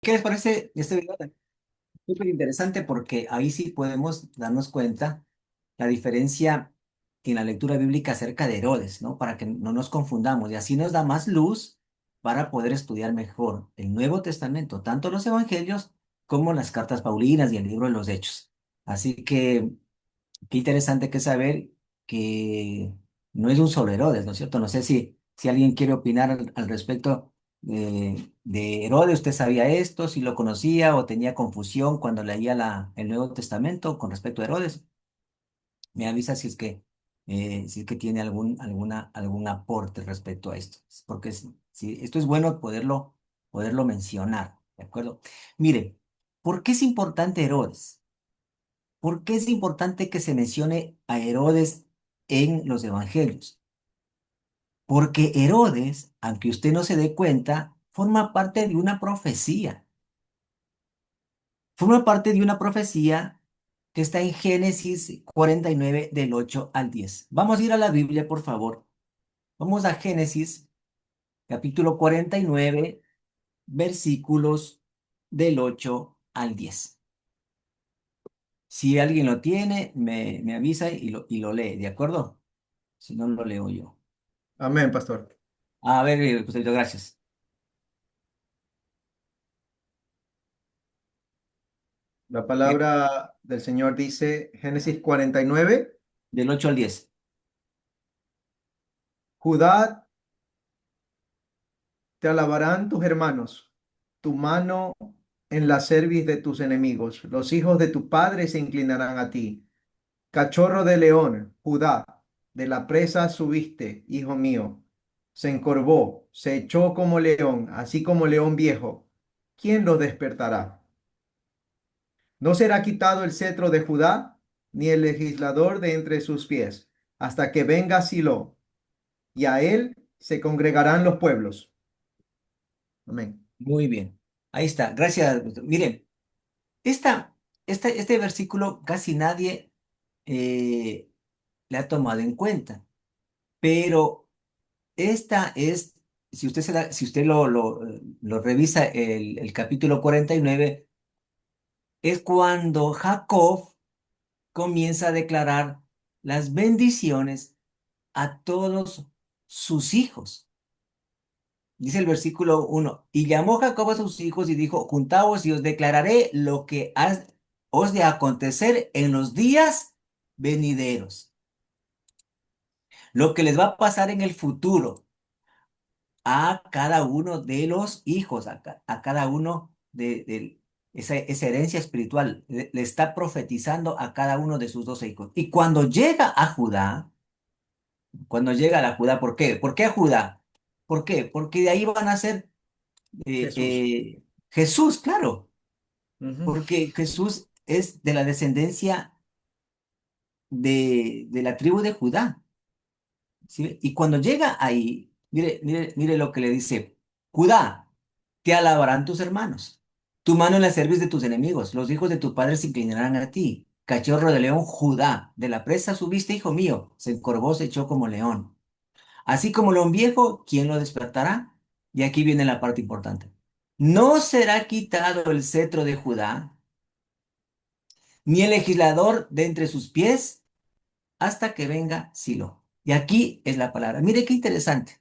¿Qué les parece este video? Súper interesante porque ahí sí podemos darnos cuenta la diferencia en la lectura bíblica acerca de Herodes, ¿no? Para que no nos confundamos y así nos da más luz para poder estudiar mejor el Nuevo Testamento, tanto los Evangelios como las cartas Paulinas y el libro de los Hechos. Así que qué interesante que saber que no es un solo Herodes, ¿no es cierto? No sé si alguien quiere opinar al respecto de Herodes. ¿Usted sabía esto? ¿Si lo conocía o tenía confusión cuando leía el Nuevo Testamento con respecto a Herodes? Me avisa si es que tiene algún aporte respecto a esto, porque esto es bueno poderlo mencionar, ¿de acuerdo? Mire, ¿por qué es importante Herodes? ¿Por qué es importante que se mencione a Herodes en los evangelios? Porque Herodes, aunque usted no se dé cuenta, forma parte de una profecía. Forma parte de una profecía que está en Génesis 49 del 8 al 10. Vamos a ir a la Biblia, por favor. Vamos a Génesis capítulo 49, versículos del 8 al 10. Si alguien lo tiene, me avisa y lo lee, ¿de acuerdo? Si no, lo leo yo. Amén, pastor. A ver, Joselito, gracias. La Eh, palabra del Señor dice, Génesis 49, Del 8 al 10. Judá, te alabarán tus hermanos, tu mano en la cerviz de tus enemigos, los hijos de tu padre se inclinarán a ti. Cachorro de león, Judá, de la presa subiste, hijo mío. Se encorvó, se echó como león, así como león viejo. ¿Quién lo despertará? No será quitado el cetro de Judá, ni el legislador de entre sus pies, hasta que venga Silo, y a él se congregarán los pueblos. Amén. Muy bien. Ahí está. Gracias. Miren, esta, este versículo casi nadie eh, le ha tomado en cuenta, pero esta es, si usted lo revisa el capítulo 49, es cuando Jacob comienza a declarar las bendiciones a todos sus hijos. Dice el versículo 1, y llamó Jacob a sus hijos y dijo, juntaos y os declararé lo que os de acontecer en los días venideros, lo que les va a pasar en el futuro a cada uno de los hijos, a cada uno de esa herencia espiritual. Le está profetizando a cada uno de sus 12 hijos. Y cuando llega a la Judá, ¿por qué? ¿Por qué a Judá? ¿Por qué? Porque de ahí van a ser Jesús. Jesús, claro, Ujú. porque Jesús es de la descendencia de la tribu de Judá. ¿Sí? Y cuando llega ahí, mire lo que le dice, Judá, te alabarán tus hermanos, tu mano en la cerviz de tus enemigos, los hijos de tu padre se inclinarán a ti. Cachorro de león, Judá, de la presa subiste, hijo mío, se encorvó, se echó como león. Así como león viejo, ¿quién lo despertará? Y aquí viene la parte importante. No será quitado el cetro de Judá, ni el legislador de entre sus pies, hasta que venga Silo. Y aquí es la palabra. Mire qué interesante.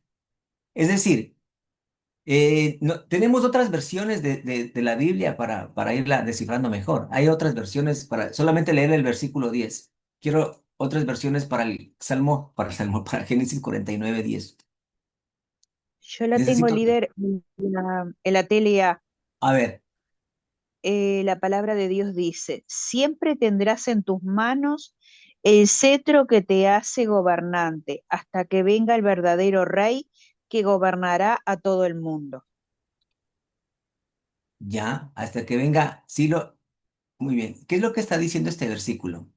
Es decir, tenemos otras versiones de la Biblia para irla descifrando mejor. Hay otras versiones para solamente leer el versículo 10. Quiero otras versiones para Génesis 49:10. Yo la tengo Necesito, líder en la tele. a ver, La palabra de Dios dice, siempre tendrás en tus manos el cetro que te hace gobernante, hasta que venga el verdadero rey que gobernará a todo el mundo. ya, hasta que venga Silo. Muy bien. ¿Qué es lo que está diciendo este versículo?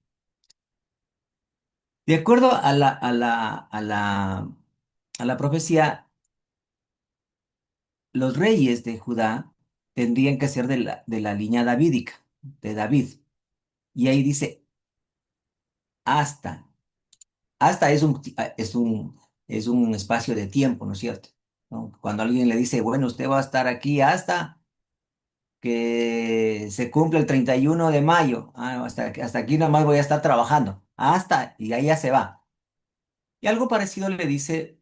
De acuerdo a la profecía, los reyes de Judá tendrían que ser de la línea davídica, de David. Y ahí dice hasta. Hasta es un espacio de tiempo, ¿no es cierto? ¿No? Cuando alguien le dice, bueno, usted va a estar aquí hasta, que se cumple el 31 de mayo. Hasta aquí nomás voy a estar trabajando. Y ahí ya se va. Y algo parecido le dice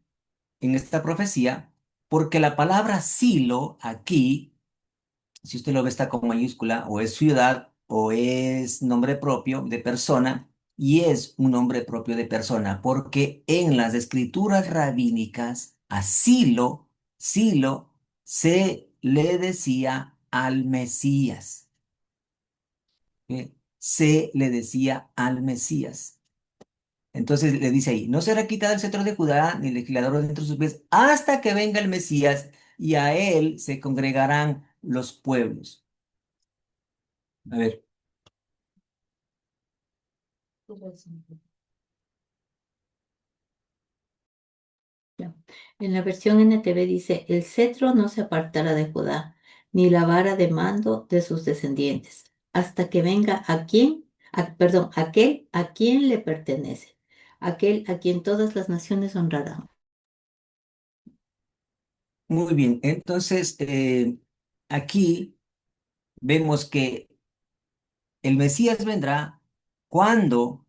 en esta profecía, porque la palabra silo aquí, si usted lo ve, está con mayúscula, o es ciudad, o es nombre propio de persona, y es un nombre propio de persona, porque en las escrituras rabínicas, a Silo, se le decía al Mesías. Se le decía al Mesías. Entonces le dice ahí, no será quitado el cetro de Judá ni el legislador de entre sus pies hasta que venga el Mesías y a él se congregarán los pueblos. A ver, Ya. En la versión NTV dice, el cetro no se apartará de Judá, ni la vara de mando de sus descendientes, hasta que venga perdón, aquel a quien le pertenece, aquel a quien todas las naciones honrarán. muy bien. Entonces, aquí vemos que el Mesías vendrá cuando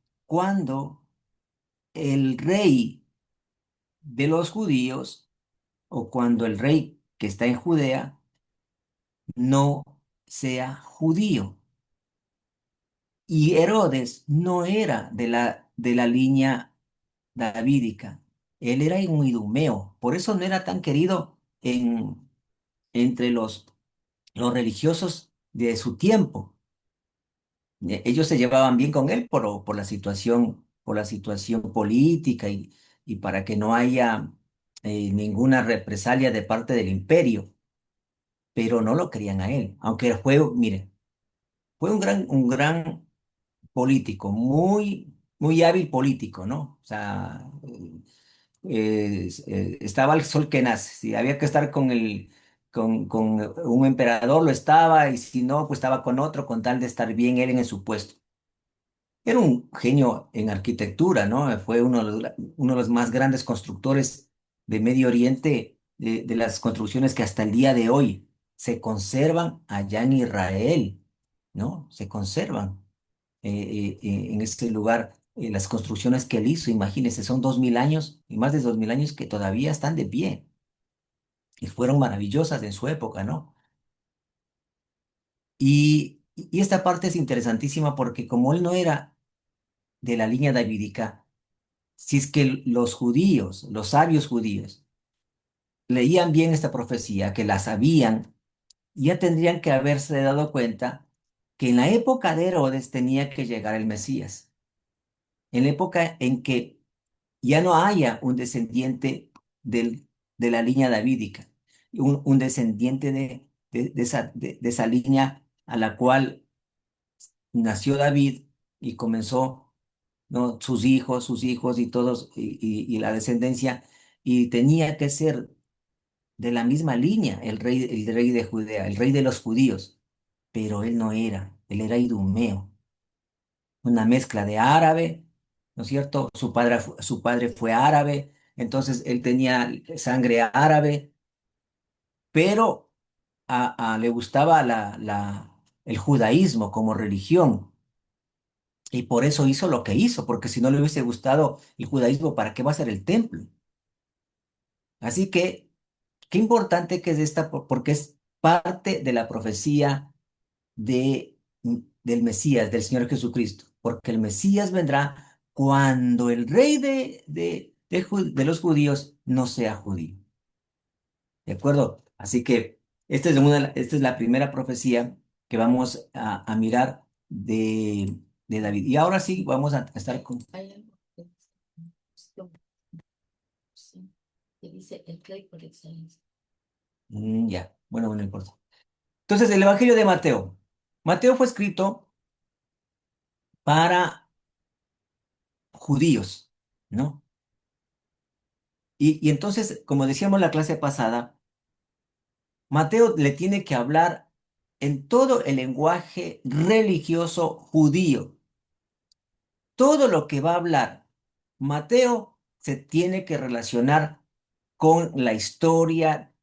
el rey de los judíos o cuando el rey que está en Judea no sea judío. Y Herodes no era de la línea davídica. Él era un idumeo. Por eso no era tan querido entre los religiosos de su tiempo. Ellos se llevaban bien con él por la situación política y para que no haya ninguna represalia de parte del imperio, pero no lo querían a él. Aunque mire, fue un gran político, muy, muy hábil político, ¿no? O sea, estaba al sol que nace. Si había que estar con un emperador, lo estaba, y si no, pues estaba con otro, con tal de estar bien él en su puesto. Era un genio en arquitectura, ¿no? Fue uno de los más grandes constructores de Medio Oriente, de las construcciones que hasta el día de hoy se conservan allá en Israel, ¿no? Se conservan en este lugar. Las construcciones que él hizo, imagínense, son 2000 años y más de 2000 años que todavía están de pie y fueron maravillosas en su época, ¿no? Y esta parte es interesantísima porque como él no era de la línea davídica, si es que los judíos, los sabios judíos, leían bien esta profecía, que la sabían, ya tendrían que haberse dado cuenta que en la época de Herodes tenía que llegar el Mesías, en la época en que ya no haya un descendiente de la línea davídica, un descendiente de esa línea a la cual nació David y comenzó, ¿no? Sus hijos y todos, y la descendencia, y tenía que ser de la misma línea el rey de Judea, el rey de los judíos, pero él no era, él era idumeo, una mezcla de árabe, ¿no es cierto? Su padre fue árabe, entonces él tenía sangre árabe, pero le gustaba el judaísmo como religión. Y por eso hizo lo que hizo, porque si no le hubiese gustado el judaísmo, ¿para qué va a ser el templo? Así que, qué importante que es esta, porque es parte de la profecía del Mesías, del Señor Jesucristo, porque el Mesías vendrá cuando el rey de los judíos no sea judío. ¿De acuerdo? Así que esta es la primera profecía que vamos a mirar de David. Y ahora sí, vamos a estar con... Hay algo que dice el rey por excelencia. Ya, bueno, no importa. Entonces, el Evangelio de Mateo. Mateo fue escrito para judíos, ¿no? Y entonces, como decíamos la clase pasada, Mateo le tiene que hablar en todo el lenguaje religioso judío. Todo lo que va a hablar Mateo se tiene que relacionar con la historia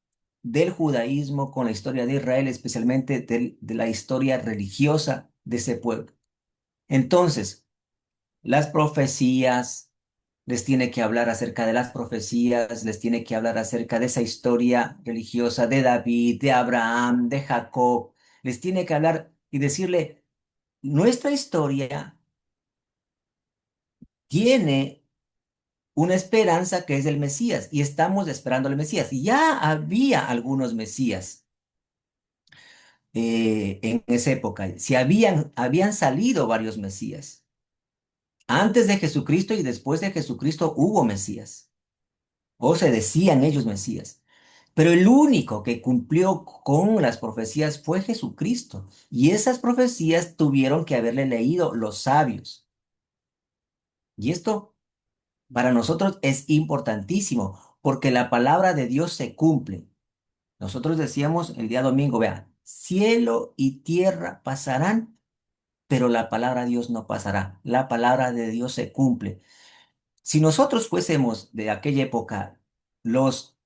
del judaísmo con la historia de Israel, especialmente de la historia religiosa de ese pueblo. Entonces, las profecías, les tiene que hablar acerca de las profecías, les tiene que hablar acerca de esa historia religiosa de David, de Abraham, de Jacob, les tiene que hablar y decirle, nuestra historia tiene una esperanza que es el Mesías y estamos esperando al Mesías. Y ya había algunos Mesías en esa época, si habían salido varios Mesías. Antes de Jesucristo y después de Jesucristo hubo Mesías, o se decían ellos Mesías. Pero el único que cumplió con las profecías fue Jesucristo. Y esas profecías tuvieron que haberle leído los sabios. Y esto para nosotros es importantísimo, porque la palabra de Dios se cumple. Nosotros decíamos el día domingo, vean, cielo y tierra pasarán, pero la palabra de Dios no pasará. La palabra de Dios se cumple. Si nosotros fuésemos de aquella época los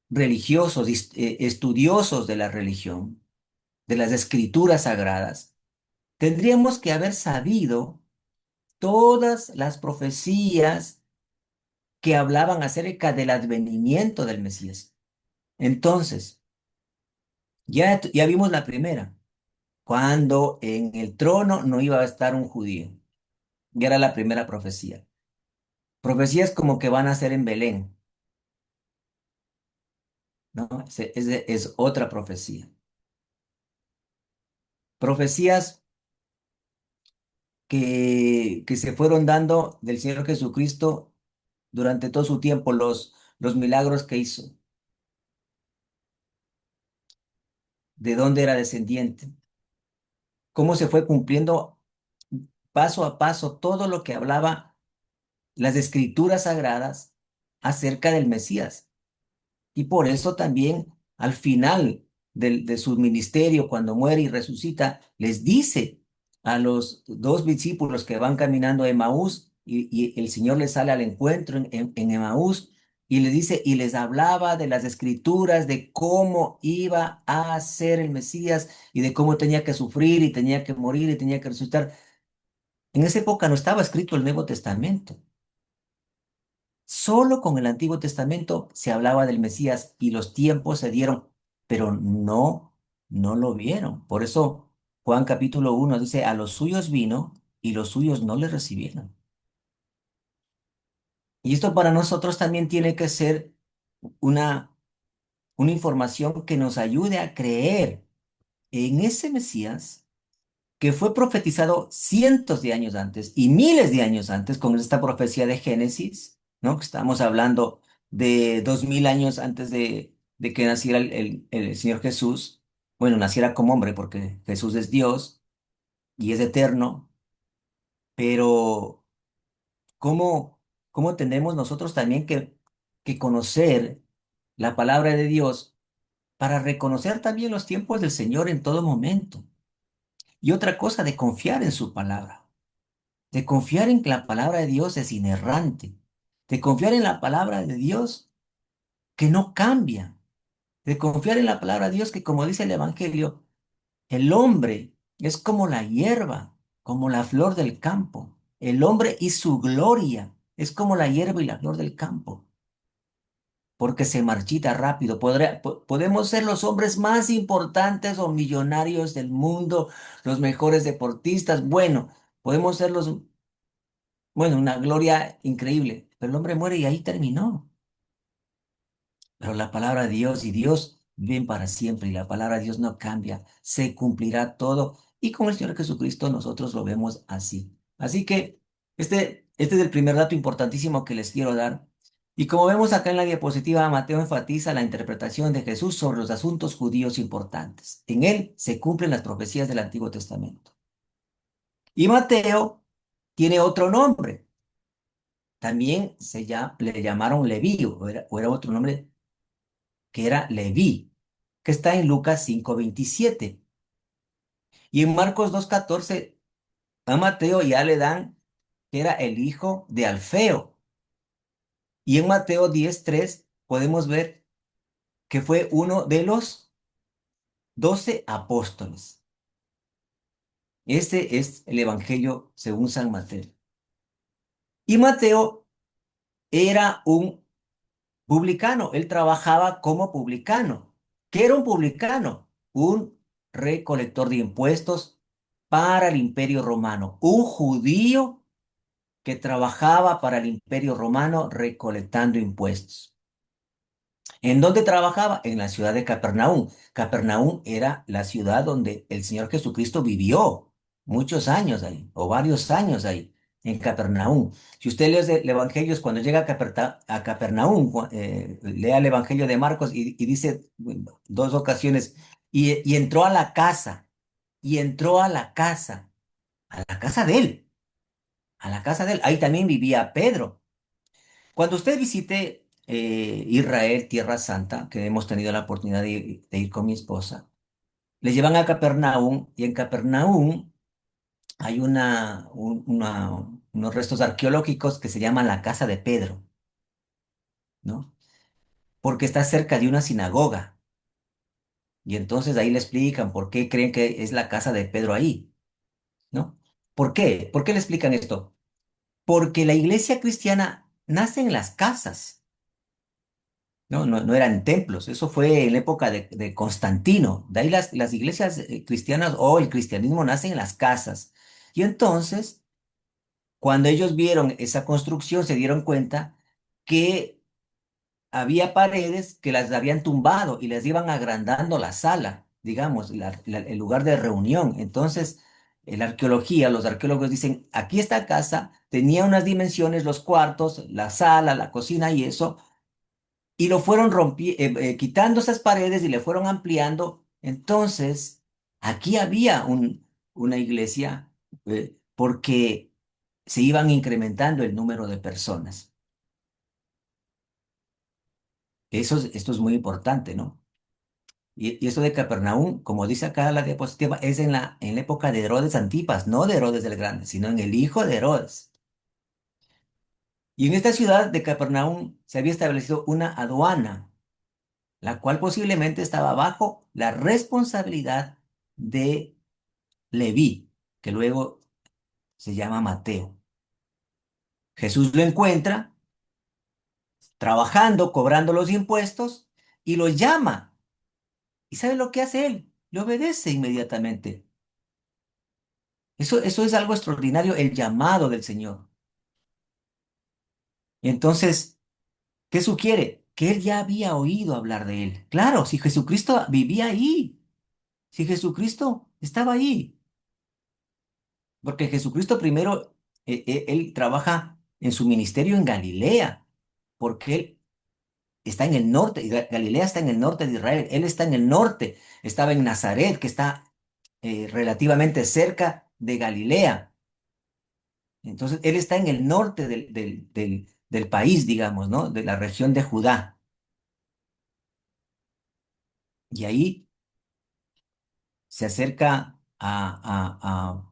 religiosos, estudiosos de la religión, de las escrituras sagradas, tendríamos que haber sabido todas las profecías que hablaban acerca del advenimiento del Mesías. Entonces, ya vimos la primera, cuando en el trono no iba a estar un judío. Ya era la primera profecía. Profecías como que van a ser en Belén, ¿no? Es otra profecía. Profecías que se fueron dando del Señor Jesucristo durante todo su tiempo, los milagros que hizo, de dónde era descendiente, cómo se fue cumpliendo paso a paso todo lo que hablaba las escrituras sagradas acerca del Mesías. Y por eso también al final de su ministerio, cuando muere y resucita, les dice a los dos discípulos que van caminando a Emaús y el Señor les sale al encuentro en Emaús y les dice, y les hablaba de las escrituras, de cómo iba a ser el Mesías y de cómo tenía que sufrir y tenía que morir y tenía que resucitar. En esa época no estaba escrito el Nuevo Testamento. Solo con el Antiguo Testamento se hablaba del Mesías y los tiempos se dieron, pero no lo vieron. Por eso Juan capítulo 1 dice, a los suyos vino y los suyos no le recibieron. Y esto para nosotros también tiene que ser una, una información que nos ayude a creer en ese Mesías que fue profetizado cientos de años antes y miles de años antes con esta profecía de Génesis, ¿no? Que estamos hablando de 2000 años antes de que naciera el Señor Jesús. Bueno, naciera como hombre porque Jesús es Dios y es eterno, pero ¿cómo, cómo tenemos nosotros también que conocer la palabra de Dios para reconocer también los tiempos del Señor en todo momento? Y otra cosa, de confiar en su palabra. De confiar en que la palabra de Dios es inerrante, de confiar en la palabra de Dios que no cambia, de confiar en la palabra de Dios que, como dice el Evangelio, el hombre es como la hierba, como la flor del campo. El hombre y su gloria es como la hierba y la flor del campo, porque se marchita rápido. Podemos ser los hombres más importantes o millonarios del mundo, los mejores deportistas, bueno, podemos ser bueno, una gloria increíble, pero el hombre muere y ahí terminó. Pero la palabra de Dios y Dios viven para siempre y la palabra de Dios no cambia, se cumplirá todo y con el Señor Jesucristo nosotros lo vemos así. Así que este es el primer dato importantísimo que les quiero dar. Y como vemos acá en la diapositiva, Mateo enfatiza la interpretación de Jesús sobre los asuntos judíos importantes. En él se cumplen las profecías del Antiguo Testamento. Y Mateo tiene otro nombre. También le llamaron Leví, o era otro nombre que era Leví, que está en Lucas 5:27. Y en Marcos 2:14 a Mateo ya le dan que era el hijo de Alfeo. Y en Mateo 10:3 podemos ver que fue uno de los 12 apóstoles. Este es el Evangelio según San Mateo. Y Mateo era un publicano, él trabajaba como publicano. ¿Qué era un publicano? Un recolector de impuestos para el Imperio Romano, un judío que trabajaba para el Imperio Romano recolectando impuestos. ¿En dónde trabajaba? En la ciudad de Capernaum. Capernaum era la ciudad donde el Señor Jesucristo vivió muchos años ahí, o varios años ahí, en Capernaum. Si usted lee el Evangelio, cuando llega a Capernaum, lea el Evangelio de Marcos y dice bueno, dos ocasiones, y entró a la casa, y entró a la casa de él, a la casa de él. Ahí también vivía Pedro. Cuando usted visite Israel, Tierra Santa, que hemos tenido la oportunidad de ir con mi esposa, le llevan a Capernaum y en Capernaum hay unos restos arqueológicos que se llaman la casa de Pedro, ¿no? Porque está cerca de una sinagoga y entonces ahí le explican por qué creen que es la casa de Pedro ahí, ¿no? ¿Por qué? ¿Por qué le explican esto? Porque la iglesia cristiana nace en las casas. No eran templos, eso fue en la época de Constantino. De ahí las iglesias cristianas o el cristianismo nacen en las casas. Y entonces, cuando ellos vieron esa construcción, se dieron cuenta que había paredes que las habían tumbado y les iban agrandando la sala, digamos, el lugar de reunión. Entonces, la arqueología, los arqueólogos dicen, aquí esta casa tenía unas dimensiones, los cuartos, la sala, la cocina y eso y lo fueron quitando esas paredes y le fueron ampliando. Entonces, aquí había una iglesia porque se iban incrementando el número de personas. Esto es muy importante, ¿no? Y eso de Capernaum, como dice acá la diapositiva, es en la época de Herodes Antipas, no de Herodes el Grande, sino en el hijo de Herodes. Y en esta ciudad de Capernaum se había establecido una aduana la cual posiblemente estaba bajo la responsabilidad de Leví, que luego se llama Mateo. Jesús lo encuentra trabajando, cobrando los impuestos y lo llama. ¿Y sabe lo que hace él? Le obedece inmediatamente. Eso es algo extraordinario, el llamado del Señor. Y entonces, ¿qué sugiere? Que él ya había oído hablar de él. Claro, si Jesucristo vivía ahí, si Jesucristo estaba ahí. Porque Jesucristo primero, él trabaja en su ministerio en Galilea, porque él está en el norte, y Galilea está en el norte de Israel, él está en el norte, estaba en Nazaret, que está relativamente cerca de Galilea. Entonces, él está en el norte del país, digamos, ¿no? De la región de Judá. Y ahí se acerca a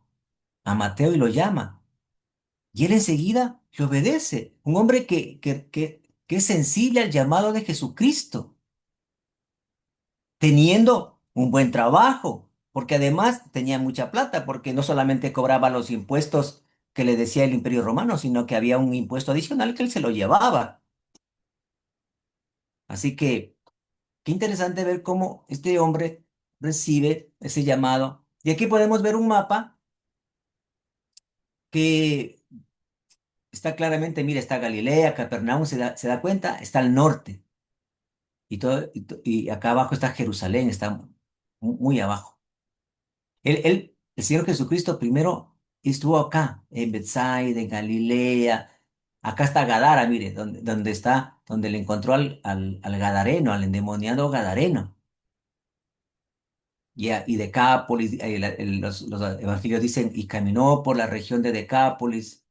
Mateo y lo llama. Y él enseguida le obedece. Un hombre que es sensible al llamado de Jesucristo, teniendo un buen trabajo, porque además tenía mucha plata, porque no solamente cobraba los impuestos que le decía el Imperio Romano, sino que había un impuesto adicional que él se lo llevaba. Así que qué interesante ver cómo este hombre recibe ese llamado. Y aquí podemos ver un mapa que está claramente, mira, está Galilea, Capernaum, se da cuenta, está al norte. Y acá abajo está Jerusalén, está muy abajo. El Señor Jesucristo primero estuvo acá, en Bethsaida, en Galilea. Acá está Gadara, mire, donde le encontró al Gadareno, al endemoniado Gadareno. Y Decápolis, los evangelios dicen, y caminó por la región de Decápolis,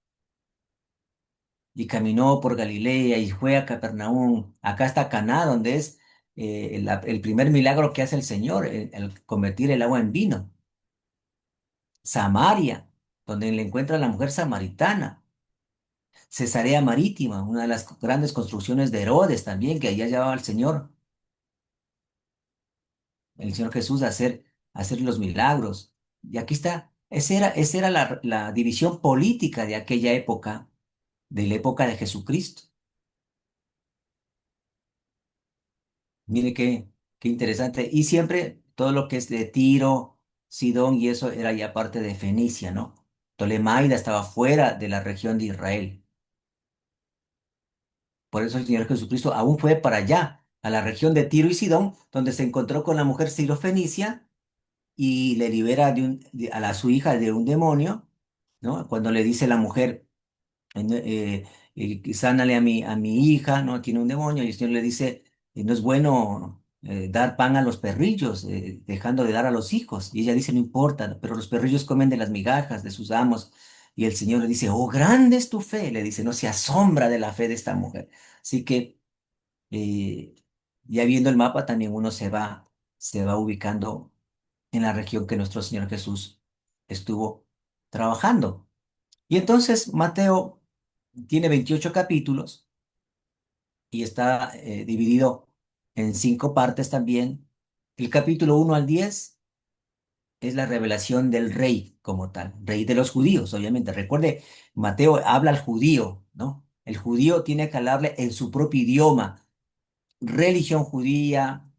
y caminó por Galilea, y fue a Capernaum. Acá está Caná, donde es el primer milagro que hace el Señor, el convertir el agua en vino. Samaria, donde le encuentra a la mujer samaritana. Cesarea Marítima, una de las grandes construcciones de Herodes también, que allá llevaba al Señor. el Señor Jesús a hacer los milagros. Y aquí está, esa era la división política de aquella época, de la época de Jesucristo. Mire qué interesante. Y siempre todo lo que es de Tiro, Sidón y eso era ya parte de Fenicia, ¿no? Tolemaida estaba fuera de la región de Israel. Por eso el Señor Jesucristo aún fue para allá, a la región de Tiro y Sidón, donde se encontró con la mujer sirofenicia y le libera su hija de un demonio, ¿no? Cuando le dice la mujer, sánale a mi hija, ¿no? Tiene un demonio, y el Señor le dice, no es bueno dar pan a los perrillos, dejando de dar a los hijos. Y ella dice, no importa, pero los perrillos comen de las migajas de sus amos. Y el Señor le dice, oh, grande es tu fe, le dice, no se asombra de la fe de esta mujer. Así que eh, ya viendo el mapa, también uno se va ubicando en la región que nuestro Señor Jesús estuvo trabajando. Y entonces Mateo tiene 28 capítulos y está dividido en 5 partes también. El capítulo 1 al 10 es la revelación del rey como tal, rey de los judíos, obviamente. Recuerde, Mateo habla al judío, ¿no? El judío tiene que hablarle en su propio idioma, religión judía,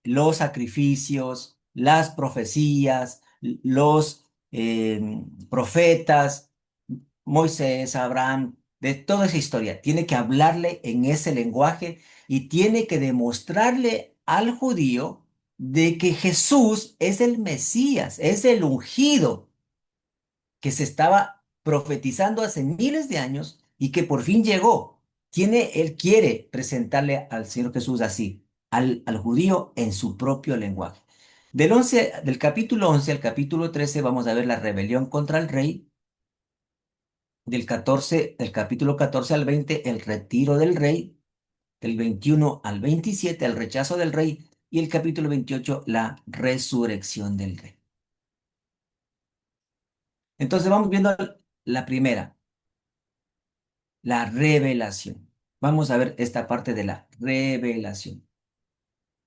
los sacrificios, las profecías, los profetas, Moisés, Abraham, de toda esa historia. Tiene que hablarle en ese lenguaje y tiene que demostrarle al judío de que Jesús es el Mesías, es el ungido que se estaba profetizando hace miles de años y que por fin llegó. Él quiere presentarle al Señor Jesús así, al judío en su propio lenguaje. Del capítulo 11 al capítulo 13 vamos a ver la rebelión contra el rey. Del capítulo 14 al 20, el retiro del rey. Del 21 al 27, el rechazo del rey. Y el capítulo 28, la resurrección del rey. Entonces vamos viendo la primera, la revelación. Vamos a ver esta parte de la revelación.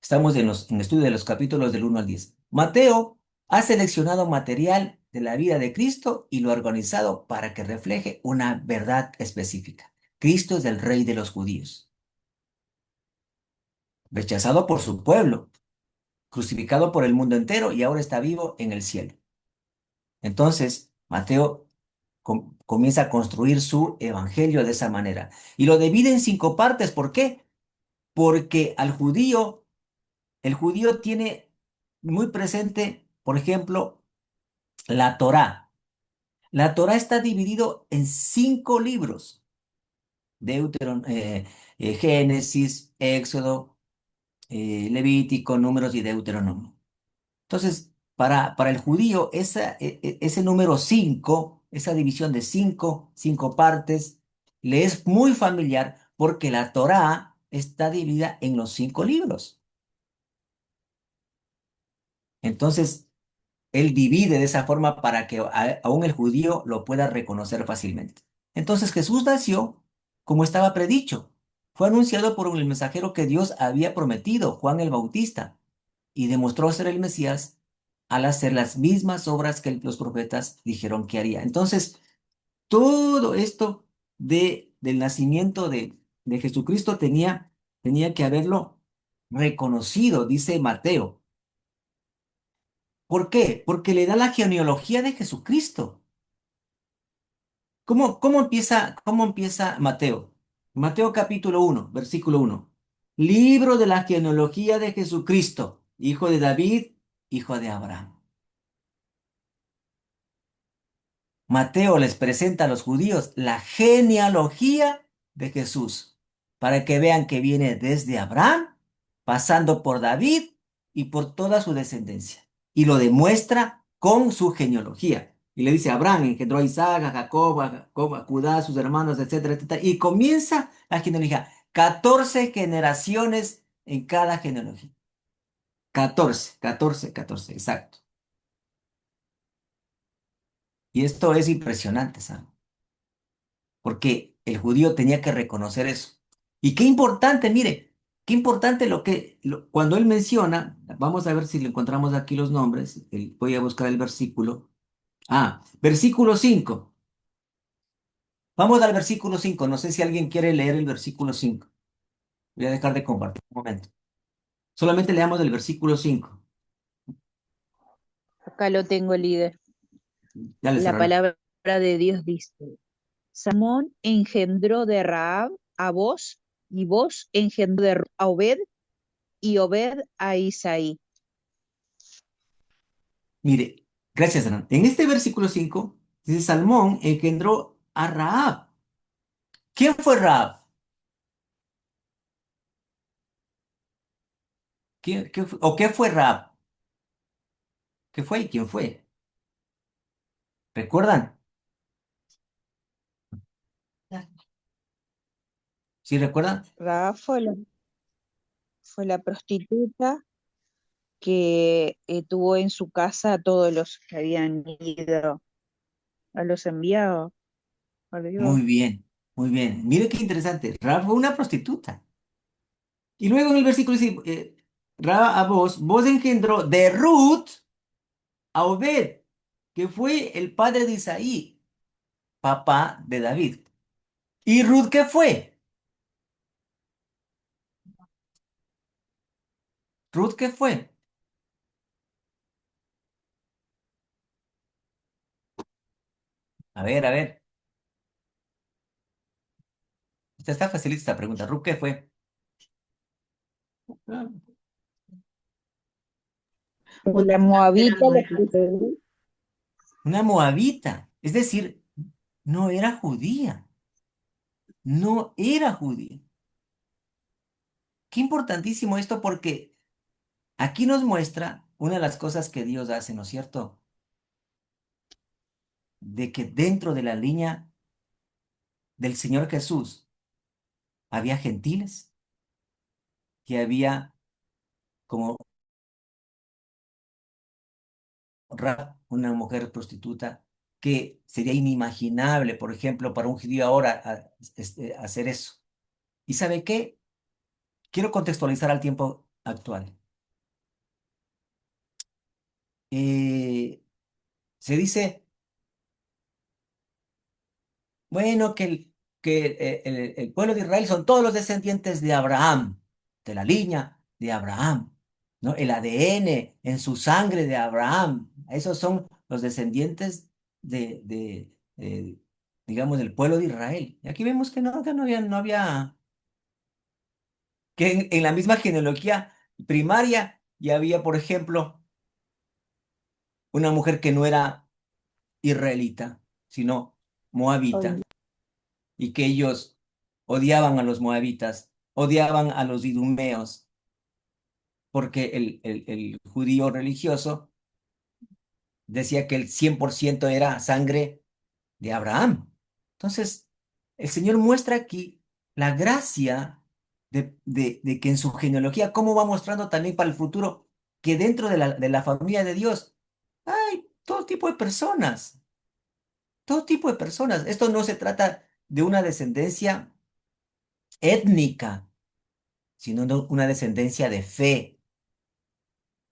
Estamos en estudio de los capítulos del 1 al 10. Mateo ha seleccionado material de la vida de Cristo y lo ha organizado para que refleje una verdad específica. Cristo es el rey de los judíos, rechazado por su pueblo, crucificado por el mundo entero y ahora está vivo en el cielo. Entonces, Mateo comienza a construir su evangelio de esa manera y lo divide en 5 partes. ¿Por qué? Porque el judío tiene muy presente, por ejemplo, la Torá. La Torá está dividido en 5 libros: Génesis, Éxodo, Levítico, Números y Deuteronomio. Entonces, para el judío, ese número 5, esa división de cinco partes, le es muy familiar porque la Torá está dividida en los 5 libros. Entonces, él divide de esa forma para que aún el judío lo pueda reconocer fácilmente. Entonces Jesús nació como estaba predicho. Fue anunciado por el mensajero que Dios había prometido, Juan el Bautista, y demostró ser el Mesías al hacer las mismas obras que los profetas dijeron que haría. Entonces, todo esto del nacimiento de Jesucristo tenía que haberlo reconocido, dice Mateo. ¿Por qué? Porque le da la genealogía de Jesucristo. ¿Cómo empieza Mateo? Mateo capítulo 1, versículo 1. Libro de la genealogía de Jesucristo, hijo de David, hijo de Abraham. Mateo les presenta a los judíos la genealogía de Jesús, para que vean que viene desde Abraham, pasando por David y por toda su descendencia. Y lo demuestra con su genealogía. Y le dice, Abraham engendró a Isaac, a Judá, a sus hermanos, etcétera, etcétera. Y comienza la genealogía. 14 generaciones en cada genealogía. 14, 14, 14, exacto. Y esto es impresionante, ¿sabes? Porque el judío tenía que reconocer eso. Y qué importante, mire, Qué importante cuando él menciona, vamos a ver si le encontramos aquí los nombres, voy a buscar el versículo. Ah, versículo 5. Vamos al versículo 5. No sé si alguien quiere leer el versículo 5. Voy a dejar de compartir un momento. Solamente leamos el versículo 5. Acá lo tengo, líder. Dale, La Soraya. palabra de Dios dice, Samón engendró de Raab a Boz, y Boz engendró de a Obed, y Obed a Isaí. Mire, gracias, Hernán. En este versículo 5 dice, Salmón engendró a Rahab. ¿Quién fue Rahab? ¿O qué fue Rahab? ¿Qué fue y quién fue? ¿Recuerdan? ¿Sí recuerdan? Raab fue la prostituta que tuvo en su casa a todos los que habían ido, a los enviados, por Dios. Muy bien, muy bien. Mire qué interesante. Rahab fue una prostituta. Y luego en el versículo dice, Rahab a vos engendró de Ruth a Obed, que fue el padre de Isaí, papá de David. ¿Y Ruth qué fue? ¿Ruth qué fue? A ver. Esta está facilita esta pregunta. ¿Ruth qué fue? Ah, Una La extranjera Moabita, no la era. que una moabita. Es decir, no era judía. No era judía. Qué importantísimo esto porque aquí nos muestra una de las cosas que Dios hace, ¿no es cierto? De que dentro de la línea del Señor Jesús había gentiles y había como una mujer prostituta que sería inimaginable, por ejemplo, para un judío ahora hacer eso. ¿Y sabe qué? Quiero contextualizar al tiempo actual. Eh, Se dice, bueno, el pueblo de Israel son todos los descendientes de Abraham, de la línea de Abraham, ¿no? El ADN en su sangre de Abraham. Esos son los descendientes de, digamos, del pueblo de Israel. Y aquí vemos que no había, que en la misma genealogía primaria ya había, por ejemplo, una mujer que no era israelita, sino moabita, y que ellos odiaban a los moabitas, odiaban a los idumeos, porque el judío religioso decía que el 100% era sangre de Abraham. Entonces, el Señor muestra aquí la gracia de que en su genealogía, cómo va mostrando también para el futuro, que dentro de la familia de Dios hay todo tipo de personas, todo tipo de personas. Esto no se trata de una descendencia étnica, sino una descendencia de fe.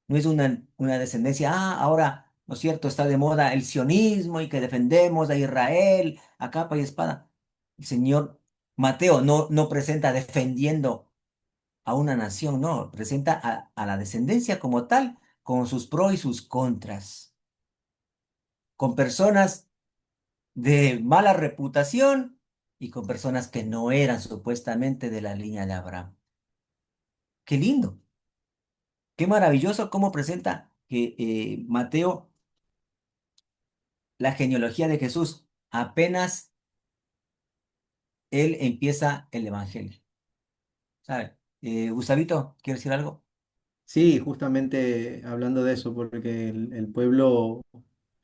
No es una descendencia, ahora, ¿no es cierto?, está de moda el sionismo y que defendemos a Israel a capa y espada. El señor Mateo no presenta defendiendo a una nación, no, presenta a la descendencia como tal, con sus pros y sus contras, con personas de mala reputación y con personas que no eran supuestamente de la línea de Abraham. Qué lindo. Qué maravilloso cómo presenta que Mateo la genealogía de Jesús apenas él empieza el evangelio. ¿Sabe? Gustavito, ¿quieres decir algo? Sí, justamente hablando de eso, porque el pueblo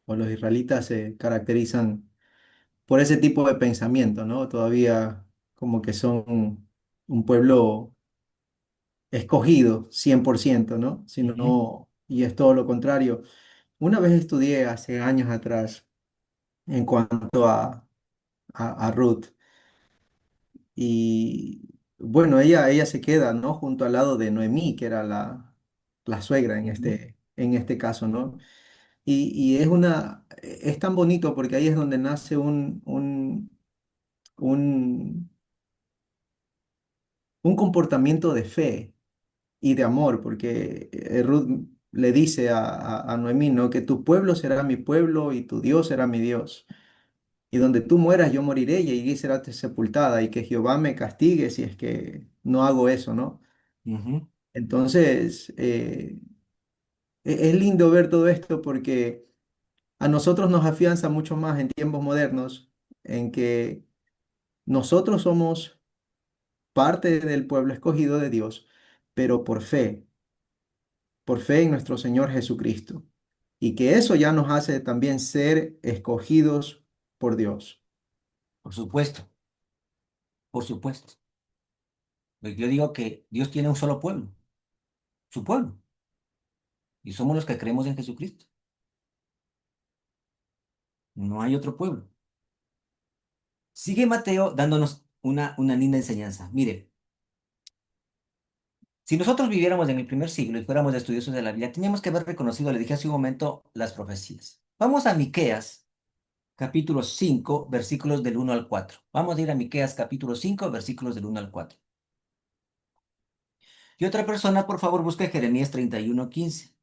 o los israelitas se caracterizan por ese tipo de pensamiento, ¿no? Todavía como que son un pueblo escogido 100%, ¿no? Ujú. Sino, y es todo lo contrario. Una vez estudié hace años atrás en cuanto a Ruth bueno, ella se queda, ¿no? Junto al lado de Noemí, que era la suegra Ujú, en este caso, ¿no? Y es tan bonito porque ahí es donde nace un, un comportamiento de fe y de amor, porque Ruth le dice a Noemí, ¿no? Que tu pueblo será mi pueblo y tu Dios será mi Dios. Y donde tú mueras, yo moriré y allí será sepultada, y que Jehová me castigue si es que no hago eso, ¿no? ujú. Entonces, es lindo ver todo esto porque a nosotros nos afianza mucho más en tiempos modernos en que nosotros somos parte del pueblo escogido de Dios, pero por fe en nuestro Señor Jesucristo. Y que eso ya nos hace también ser escogidos por Dios. Por supuesto, por supuesto. Pues yo digo que Dios tiene un solo pueblo, su pueblo, y somos los que creemos en Jesucristo. No hay otro pueblo. Sigue Mateo dándonos una linda enseñanza. Mire, si nosotros viviéramos en el primer siglo y fuéramos estudiosos de la Biblia, teníamos que haber reconocido, le dije hace un momento, las profecías. Vamos a Miqueas, capítulo 5, versículos del 1 al 4. Vamos a ir a Miqueas, capítulo 5, versículos del 1 al 4. Y otra persona, por favor, busque Jeremías 31:15.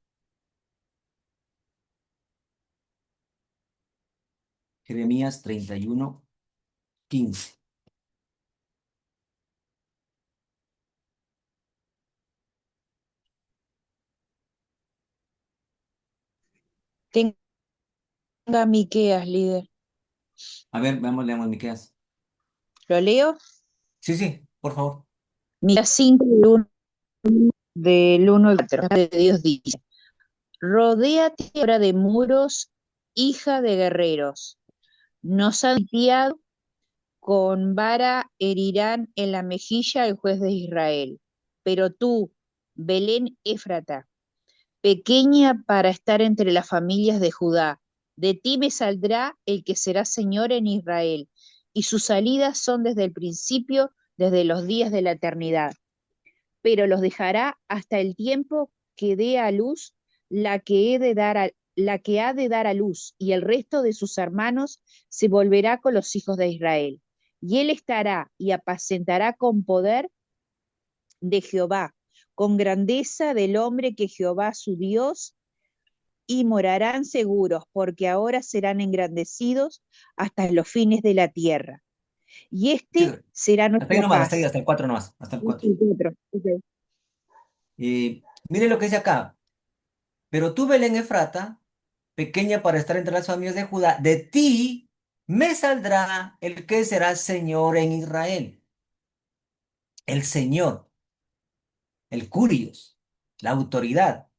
Jeremías 31:15. Tenga Miqueas, líder. A ver, veamos, leamos Miqueas. ¿Lo leo? Sí, sí, por favor. Miqueas 5, del 1 al 4. De Dios dice: Rodéate ahora de muros, hija de guerreros. Nos ha sitiado, con vara herirán en la mejilla el juez de Israel. Pero tú, Belén Éfrata, pequeña para estar entre las familias de Judá, de ti me saldrá el que será Señor en Israel, y sus salidas son desde el principio, desde los días de la eternidad. Pero los dejará hasta el tiempo que dé a luz la que ha de dar a luz, y el resto de sus hermanos se volverá con los hijos de Israel. Y él estará y apacentará con poder de Jehová, con grandeza del hombre que Jehová su Dios, y morarán seguros, porque ahora serán engrandecidos hasta los fines de la tierra. Y Sí, este será hasta ahí nuestra nomás, hasta ahí, paz. hasta el 4 nomás, hasta el 4. Okay. Y mire lo que dice acá. Pero tú, Belén Efrata, pequeña para estar entre las familias de Judá, de ti me saldrá el que será Señor en Israel. El Señor, el Curios, la autoridad.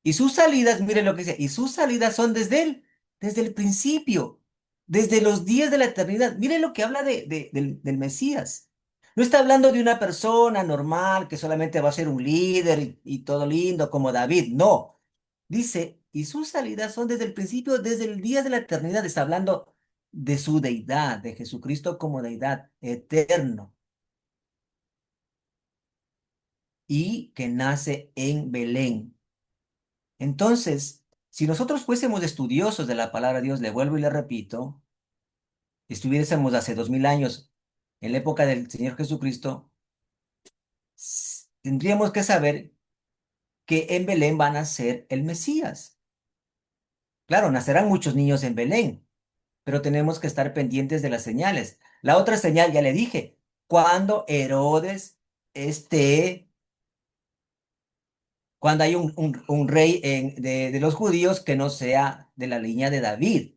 Y sus salidas, mire lo que dice, y sus salidas son desde el principio, desde los días de la eternidad. Mire lo que habla del Mesías. No está hablando de una persona normal que solamente va a ser un líder y todo lindo como David. No. Dice, y sus salidas son desde el principio, desde el día de la eternidad. Está hablando de su deidad, de Jesucristo como deidad eterno y que nace en Belén. Entonces, si nosotros fuésemos estudiosos de la palabra de Dios, le vuelvo y le repito, estuviésemos hace 2000 años en la época del Señor Jesucristo, tendríamos que saber que en Belén van a nacer el Mesías. Claro, nacerán muchos niños en Belén, pero tenemos que estar pendientes de las señales. La otra señal, ya le dije, cuando Herodes esté, cuando hay un rey de los judíos que no sea de la línea de David,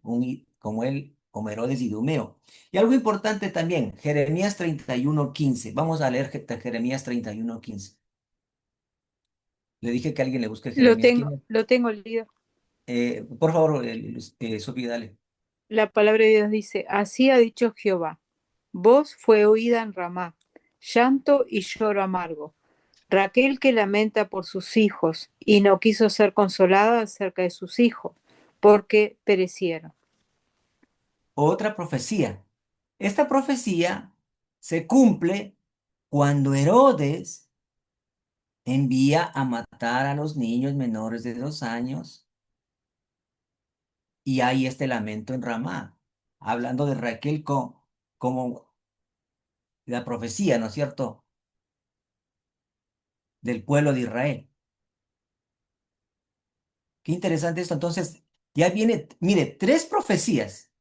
como él, como Herodes Idumeo. Y algo importante también, Jeremías 31:15. Vamos a leer Jeremías 31:15. Le dije que alguien le busque Jeremías. ¿Quién es? Lo tengo leído. Por favor, Sofía, dale. La palabra de Dios dice: Así ha dicho Jehová, voz fue oída en Ramá, llanto y lloro amargo. Raquel que lamenta por sus hijos y no quiso ser consolada acerca de sus hijos, porque perecieron. Otra profecía. Esta profecía se cumple cuando Herodes envía a matar a los niños menores de 2 años y hay este lamento en Ramá, hablando de Raquel como la profecía, ¿no es cierto?, del pueblo de Israel. Qué interesante esto. Entonces, ya viene, mire, 3 profecías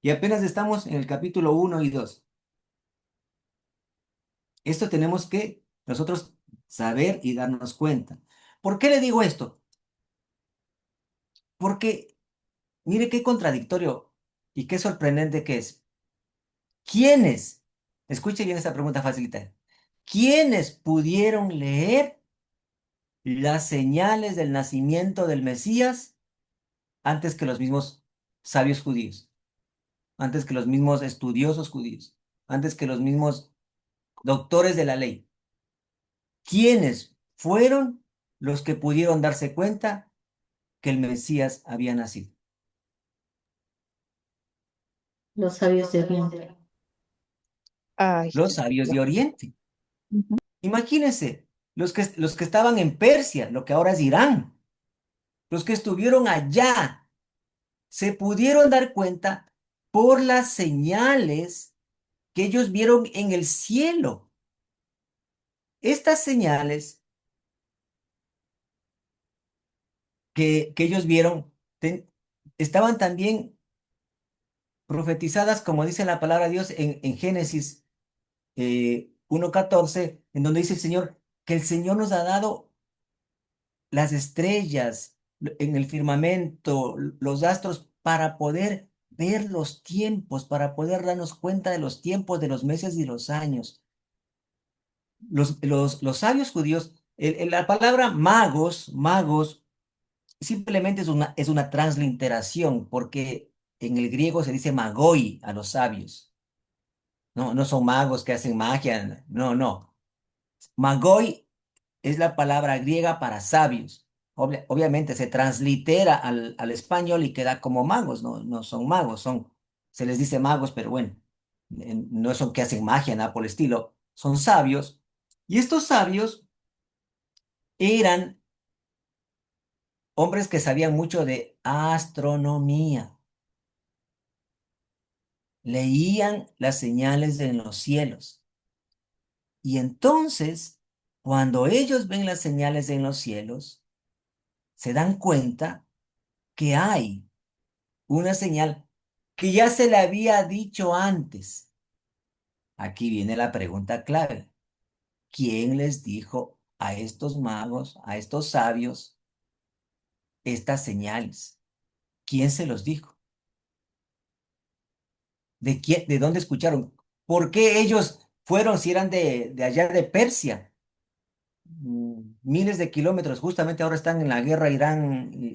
y apenas estamos en el capítulo 1 y 2. Esto tenemos que nosotros saber y darnos cuenta. ¿Por qué le digo esto? Porque mire qué contradictorio y qué sorprendente que es. ¿Quiénes? Escuche bien esta pregunta facilita. ¿Quiénes pudieron leer las señales del nacimiento del Mesías antes que los mismos sabios judíos? Antes que los mismos estudiosos judíos, antes que los mismos doctores de la ley. ¿Quiénes fueron los que pudieron darse cuenta que el Mesías había nacido? Los sabios de Oriente. Ay, Los sabios de Oriente. ujú. Imagínense, los que estaban en Persia, lo que ahora es Irán, los que estuvieron allá, se pudieron dar cuenta por las señales que ellos vieron en el cielo. Estas señales que ellos vieron estaban también profetizadas, como dice la palabra de Dios en Génesis 1:14, en donde dice el Señor que el Señor nos ha dado las estrellas en el firmamento, los astros, para poder ver los tiempos, para poder darnos cuenta de los tiempos, de los meses y los años. Los sabios judíos, la palabra magos, simplemente es una transliteración, porque en el griego se dice magoi a los sabios. No, no son magos que hacen magia, no, no. Magoi es la palabra griega para sabios. Obviamente se translitera al español y queda como magos, no, no son magos, se les dice magos, pero bueno, no son que hacen magia, nada por el estilo, son sabios. Y estos sabios eran hombres que sabían mucho de astronomía, leían las señales en los cielos. Y entonces, cuando ellos ven las señales en los cielos, se dan cuenta que hay una señal que ya se le había dicho antes. Aquí viene la pregunta clave. ¿Quién les dijo a estos magos, a estos sabios, estas señales? ¿Quién se los dijo? ¿De quién, de dónde escucharon? ¿Por qué ellos fueron, si eran de allá de Persia? Miles de kilómetros, justamente ahora están en la guerra Irán,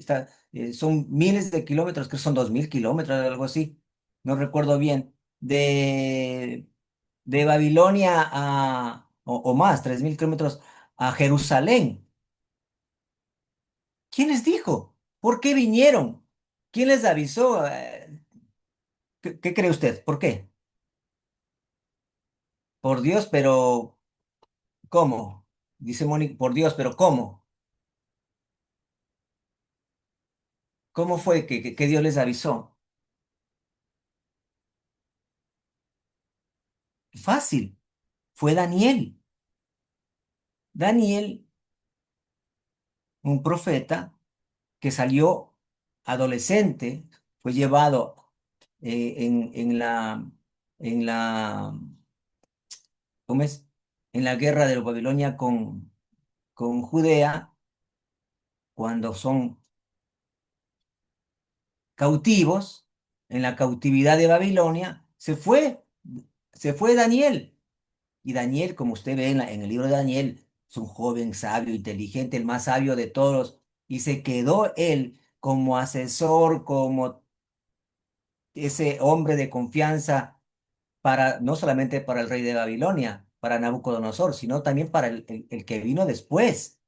son miles de kilómetros, creo que son 2000 kilómetros, algo así, no recuerdo bien, de Babilonia o más, 3000 kilómetros a Jerusalén. ¿Quién les dijo? ¿Por qué vinieron? ¿Quién les avisó? ¿Qué cree usted? ¿Por qué? Por Dios, pero ¿cómo? Dice Mónica, por Dios, pero ¿cómo? ¿Cómo fue que Dios les avisó? Fácil, fue Daniel. Daniel, un profeta que salió adolescente, fue llevado en la, ¿cómo es? En la guerra de Babilonia con Judea, cuando son cautivos, en la cautividad de Babilonia, se fue Daniel. Y Daniel, como usted ve en el libro de Daniel, es un joven sabio, inteligente, el más sabio de todos, y se quedó él como asesor, como ese hombre de confianza no solamente para el rey de Babilonia, para Nabucodonosor, sino también para el que vino después,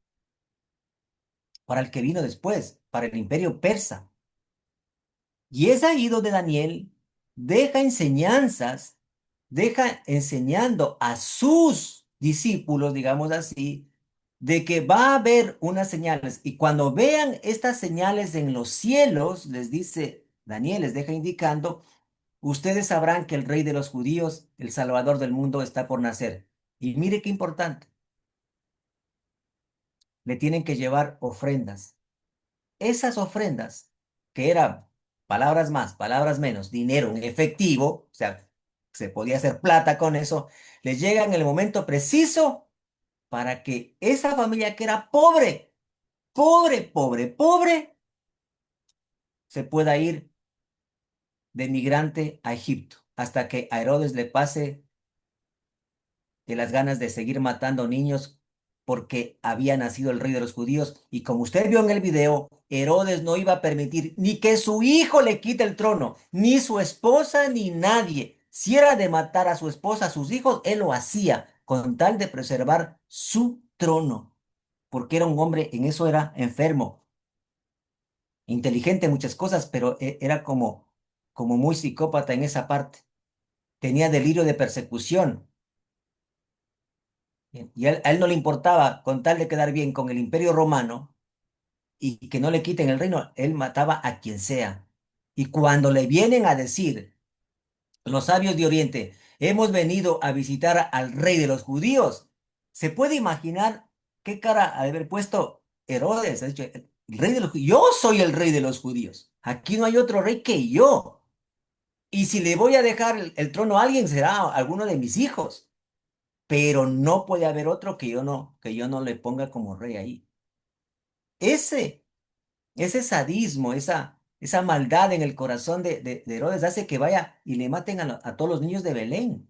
para el que vino después, para el imperio persa. Y es ahí donde Daniel deja enseñanzas, deja enseñando a sus discípulos, digamos así, de que va a haber unas señales y cuando vean estas señales en los cielos, les dice Daniel, les deja indicando, ustedes sabrán que el rey de los judíos, el salvador del mundo, está por nacer. Y mire qué importante, le tienen que llevar ofrendas. Esas ofrendas, que eran palabras más, palabras menos, dinero en efectivo, o sea, se podía hacer plata con eso, les llega en el momento preciso para que esa familia que era pobre, pobre, se pueda ir de migrante a Egipto, hasta que a Herodes le pase de las ganas de seguir matando niños porque había nacido el rey de los judíos. Y como usted vio en el video, Herodes no iba a permitir ni que su hijo le quite el trono, ni su esposa, ni nadie. Si era de matar a su esposa, a sus hijos, él lo hacía con tal de preservar su trono, porque era un hombre, en eso era enfermo, inteligente en muchas cosas, pero era como muy psicópata en esa parte. Tenía delirio de persecución. Bien, y a él no le importaba, con tal de quedar bien con el Imperio Romano y que no le quiten el reino, él mataba a quien sea. Y cuando le vienen a decir los sabios de Oriente, hemos venido a visitar al rey de los judíos, ¿se puede imaginar qué cara ha de haber puesto Herodes? Ha dicho, el rey de los judíos, yo soy el rey de los judíos. Aquí no hay otro rey que yo. Y si le voy a dejar el trono a alguien, será a alguno de mis hijos, pero no puede haber otro que yo no le ponga como rey ahí. Ese, ese sadismo, esa maldad en el corazón de Herodes hace que vaya y le maten a todos los niños de Belén,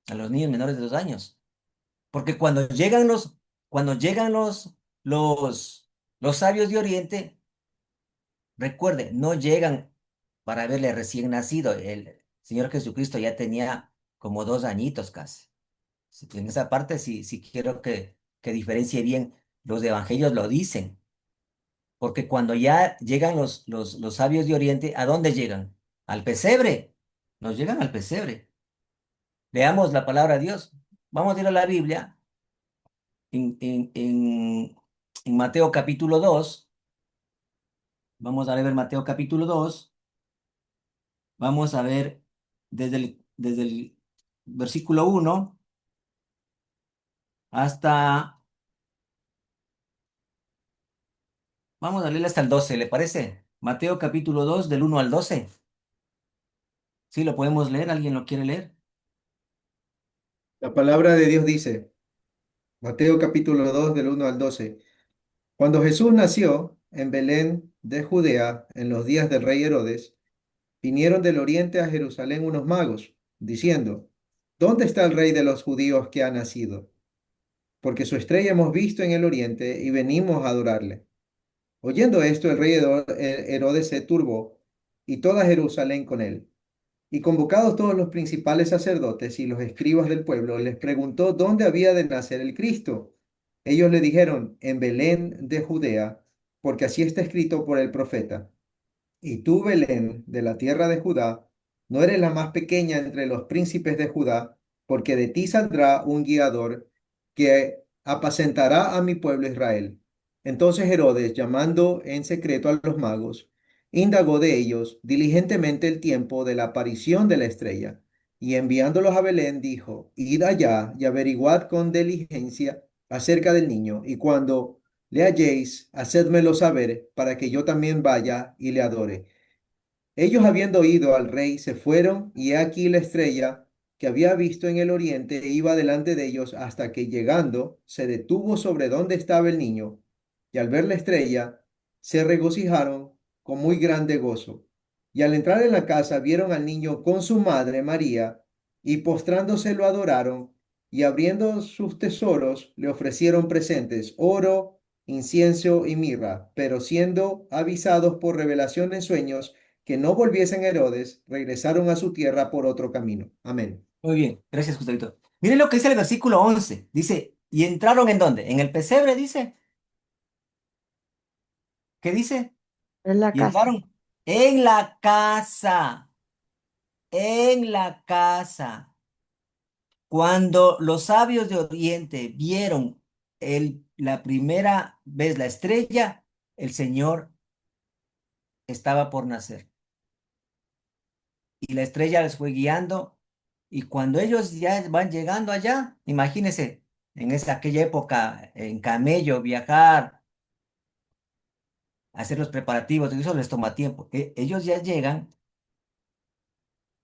a los niños menores de 2 años. Porque cuando llegan los sabios de Oriente, recuerde, no llegan para verle recién nacido. El Señor Jesucristo ya tenía como 2 añitos casi. Sí, en esa parte sí quiero que diferencie bien. Los evangelios lo dicen, porque cuando ya llegan los sabios de Oriente, ¿a dónde llegan? Al pesebre. Nos llegan al pesebre. Leamos la palabra de Dios. Vamos a ir a la Biblia en Mateo capítulo 2. Vamos a leer Mateo capítulo 2. Vamos a ver desde el versículo 1 hasta, vamos a leer hasta el 12, ¿le parece? Mateo capítulo 2 del 1 al 12. Sí, lo podemos leer. ¿Alguien lo quiere leer? La palabra de Dios dice, Mateo capítulo 2 del 1 al 12. Cuando Jesús nació en Belén de Judea en los días del rey Herodes, vinieron del oriente a Jerusalén unos magos, diciendo, ¿dónde está el rey de los judíos que ha nacido? Porque su estrella hemos visto en el oriente y venimos a adorarle. Oyendo esto, el rey Herodes se turbó y toda Jerusalén con él. Y convocados todos los principales sacerdotes y los escribas del pueblo, les preguntó dónde había de nacer el Cristo. Ellos le dijeron, en Belén de Judea, porque así está escrito por el profeta. Y tú, Belén, de la tierra de Judá, no eres la más pequeña entre los príncipes de Judá, porque de ti saldrá un guiador que apacentará a mi pueblo Israel. Entonces Herodes, llamando en secreto a los magos, indagó de ellos diligentemente el tiempo de la aparición de la estrella, y enviándolos a Belén, dijo, id allá y averiguad con diligencia acerca del niño, y cuando le halléis, hacédmelo saber, para que yo también vaya y le adore. Ellos habiendo oído al rey, se fueron, y he aquí la estrella que había visto en el oriente iba delante de ellos hasta que llegando se detuvo sobre donde estaba el niño. Y al ver la estrella, se regocijaron con muy grande gozo. Y al entrar en la casa vieron al niño con su madre María, y postrándose lo adoraron, y abriendo sus tesoros le ofrecieron presentes, oro, incienso y mirra. Pero siendo avisados por revelación en sueños, que no volviesen a Herodes, regresaron a su tierra por otro camino. Amén. Muy bien, gracias, Gustavito. Miren lo que dice el versículo 11. Dice, ¿y entraron en dónde? En el pesebre, dice. ¿Qué dice? En la Y casa. entraron en la casa, en la casa. Cuando los sabios de Oriente vieron la primera vez la estrella, el Señor estaba por nacer. Y la estrella les fue guiando. Y cuando ellos ya van llegando allá, imagínense, aquella época, en camello, viajar, hacer los preparativos, eso les toma tiempo. Ellos ya llegan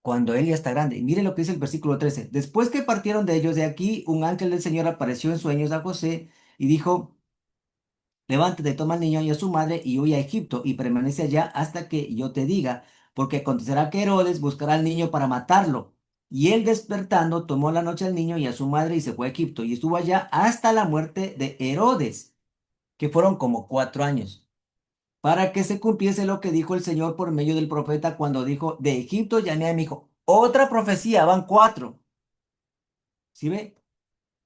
cuando él ya está grande. Y mire lo que dice el versículo 13. Después que partieron de ellos de aquí, un ángel del Señor apareció en sueños a José y dijo: Levántate, toma al niño y a su madre y huye a Egipto y permanece allá hasta que yo te diga, porque acontecerá que Herodes buscará al niño para matarlo. Y él despertando tomó la noche al niño y a su madre y se fue a Egipto y estuvo allá hasta la muerte de Herodes, que fueron como 4 años, para que se cumpliese lo que dijo el Señor por medio del profeta cuando dijo: De Egipto llamé a mi hijo. Otra profecía, van 4. ¿Sí ve?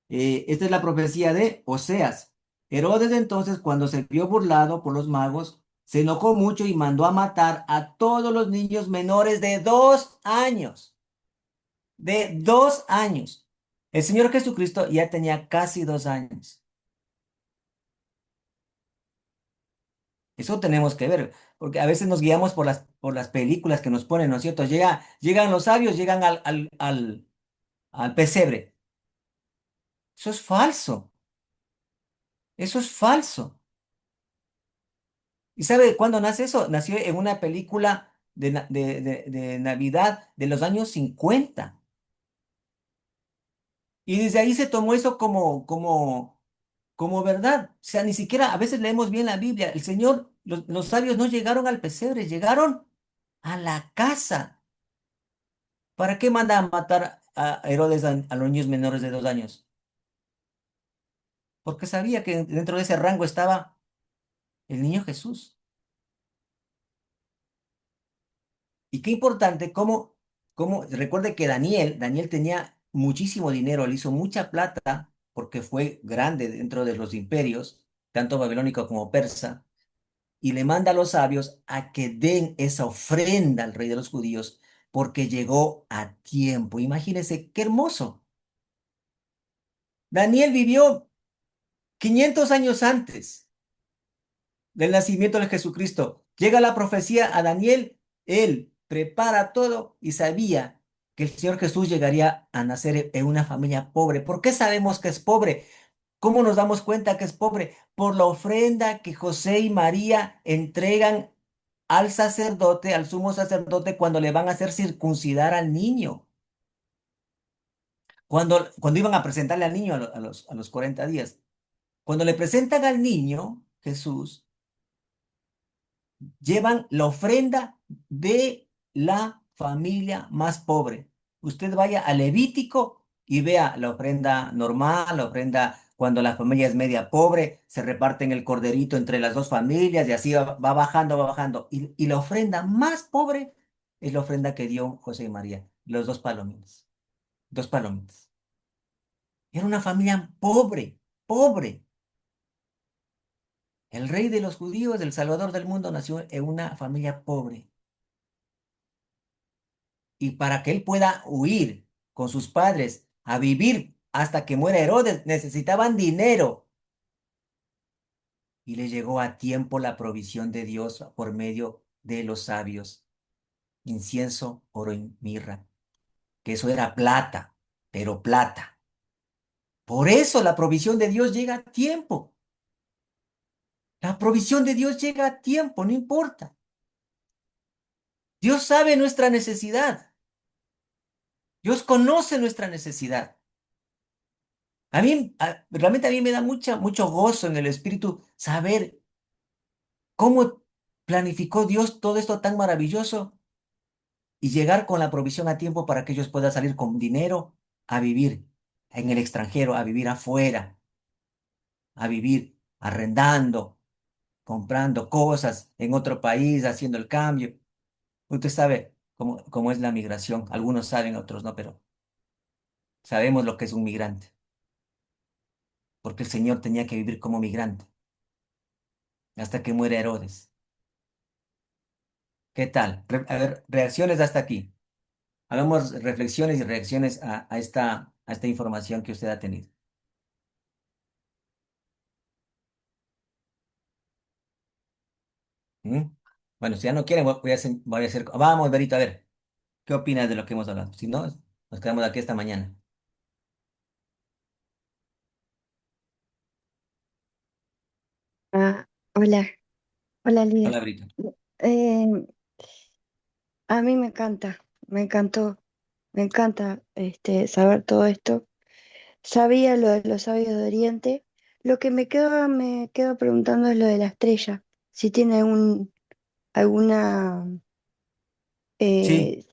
Esta es la profecía de Oseas. Herodes entonces, cuando se vio burlado por los magos, se enojó mucho y mandó a matar a todos los niños menores de 2 años. De 2 años. El Señor Jesucristo ya tenía casi 2 años. Eso tenemos que ver, porque a veces nos guiamos por las películas que nos ponen, ¿no es cierto? Llegan los sabios, llegan al pesebre. Eso es falso. Eso es falso. ¿Y sabe cuándo nace eso? Nació en una película de Navidad de los años 50. Y desde ahí se tomó eso como verdad. O sea, ni siquiera a veces leemos bien la Biblia. El Señor, los sabios no llegaron al pesebre, llegaron a la casa. ¿Para qué manda a matar a Herodes a los niños menores de 2 años? Porque sabía que dentro de ese rango estaba el niño Jesús. Y qué importante, recuerde que Daniel tenía muchísimo dinero, le hizo mucha plata porque fue grande dentro de los imperios, tanto babilónico como persa, y le manda a los sabios a que den esa ofrenda al rey de los judíos porque llegó a tiempo. Imagínense qué hermoso. Daniel vivió 500 años antes del nacimiento de Jesucristo. Llega la profecía a Daniel, él prepara todo y sabía que el Señor Jesús llegaría a nacer en una familia pobre. ¿Por qué sabemos que es pobre? ¿Cómo nos damos cuenta que es pobre? Por la ofrenda que José y María entregan al sacerdote, al sumo sacerdote, cuando le van a hacer circuncidar al niño. Cuando iban a presentarle al niño a los 40 días. Cuando le presentan al niño, Jesús, llevan la ofrenda de la familia más pobre. Usted vaya a Levítico y vea la ofrenda normal, la ofrenda cuando la familia es media pobre, se reparten el corderito entre las dos familias y así va bajando, va bajando. Y la ofrenda más pobre es la ofrenda que dio José y María, los dos palominos, dos palomitas. Era una familia pobre, pobre. El rey de los judíos, el salvador del mundo, nació en una familia pobre. Y para que él pueda huir con sus padres a vivir hasta que muera Herodes, necesitaban dinero. Y le llegó a tiempo la provisión de Dios por medio de los sabios. Incienso, oro y mirra. Que eso era plata, pero plata. Por eso la provisión de Dios llega a tiempo. La provisión de Dios llega a tiempo, no importa. Dios sabe nuestra necesidad. Dios conoce nuestra necesidad. Realmente a mí me da mucho gozo en el espíritu saber cómo planificó Dios todo esto tan maravilloso y llegar con la provisión a tiempo para que ellos puedan salir con dinero a vivir en el extranjero, a vivir afuera, a vivir arrendando, comprando cosas en otro país, haciendo el cambio. Usted sabe cómo es la migración. Algunos saben, otros no, pero sabemos lo que es un migrante, porque el Señor tenía que vivir como migrante hasta que muere Herodes. ¿Qué tal? A ver, reacciones hasta aquí. Hagamos reflexiones y reacciones a esta a esta información que usted ha tenido. ¿Mm? Bueno, si ya no quieren, voy a hacer... Vamos, Berito, a ver, ¿qué opinas de lo que hemos hablado? Si no, nos quedamos aquí esta mañana. Ah, hola, hola Hola, líder. Berito. Eh, a mí me encanta, me encantó, me encanta saber todo esto. Sabía lo de los sabios de Oriente. Lo que me quedo preguntando es lo de la estrella. Si tiene alguna, Sí,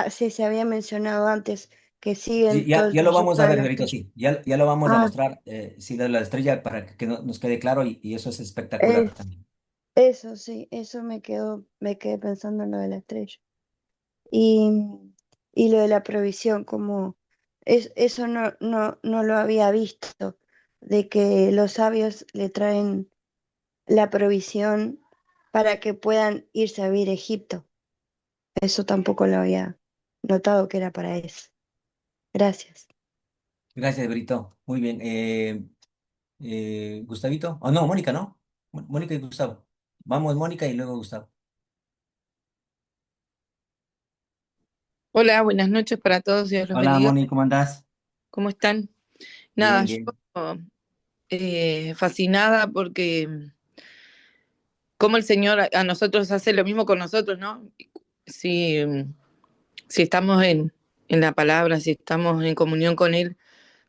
si se había mencionado antes que siguen sí, todo ya, el ya lo vamos trayecto a de ver, la Berito, estrella. sí, ya lo vamos a Ah, mostrar, sí, de la estrella para que nos quede claro y eso es espectacular es, también. eso sí, eso me quedé pensando en lo de la estrella. Y, y lo de la provisión, como eso no lo había visto, de que los sabios le traen la provisión para que puedan irse a vivir a Egipto. Eso tampoco lo había notado que era para eso. Gracias. Gracias, Berito. Muy bien. Gustavito. Oh, no, Mónica, ¿no? Mónica y Gustavo. Vamos, Mónica y luego Gustavo. Hola, buenas noches para todos, Dios los Hola, bendiga. Mónica, ¿cómo andás? ¿Cómo están? Nada, Bien, yo bien. fascinada porque como el Señor a nosotros hace lo mismo con nosotros, ¿no? Si, si estamos en la palabra, si estamos en comunión con Él,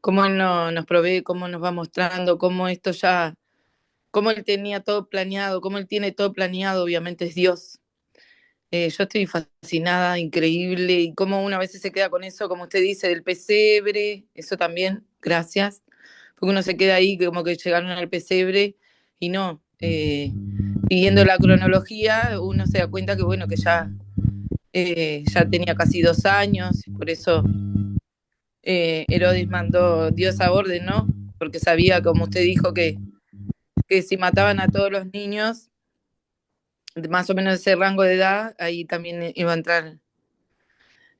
cómo Él nos provee, cómo nos va mostrando, cómo esto ya, cómo Él tenía todo planeado, cómo Él tiene todo planeado, obviamente es Dios. Yo estoy fascinada, increíble, y cómo una vez se queda con eso, como usted dice, del pesebre, eso también, gracias, porque uno se queda ahí como que llegaron al pesebre y no, siguiendo la cronología, uno se da cuenta que bueno, que ya tenía casi 2 años, por eso Herodes mandó Dios a orden, ¿no? Porque sabía, como usted dijo, que si mataban a todos los niños, de más o menos ese rango de edad, ahí también iba a entrar.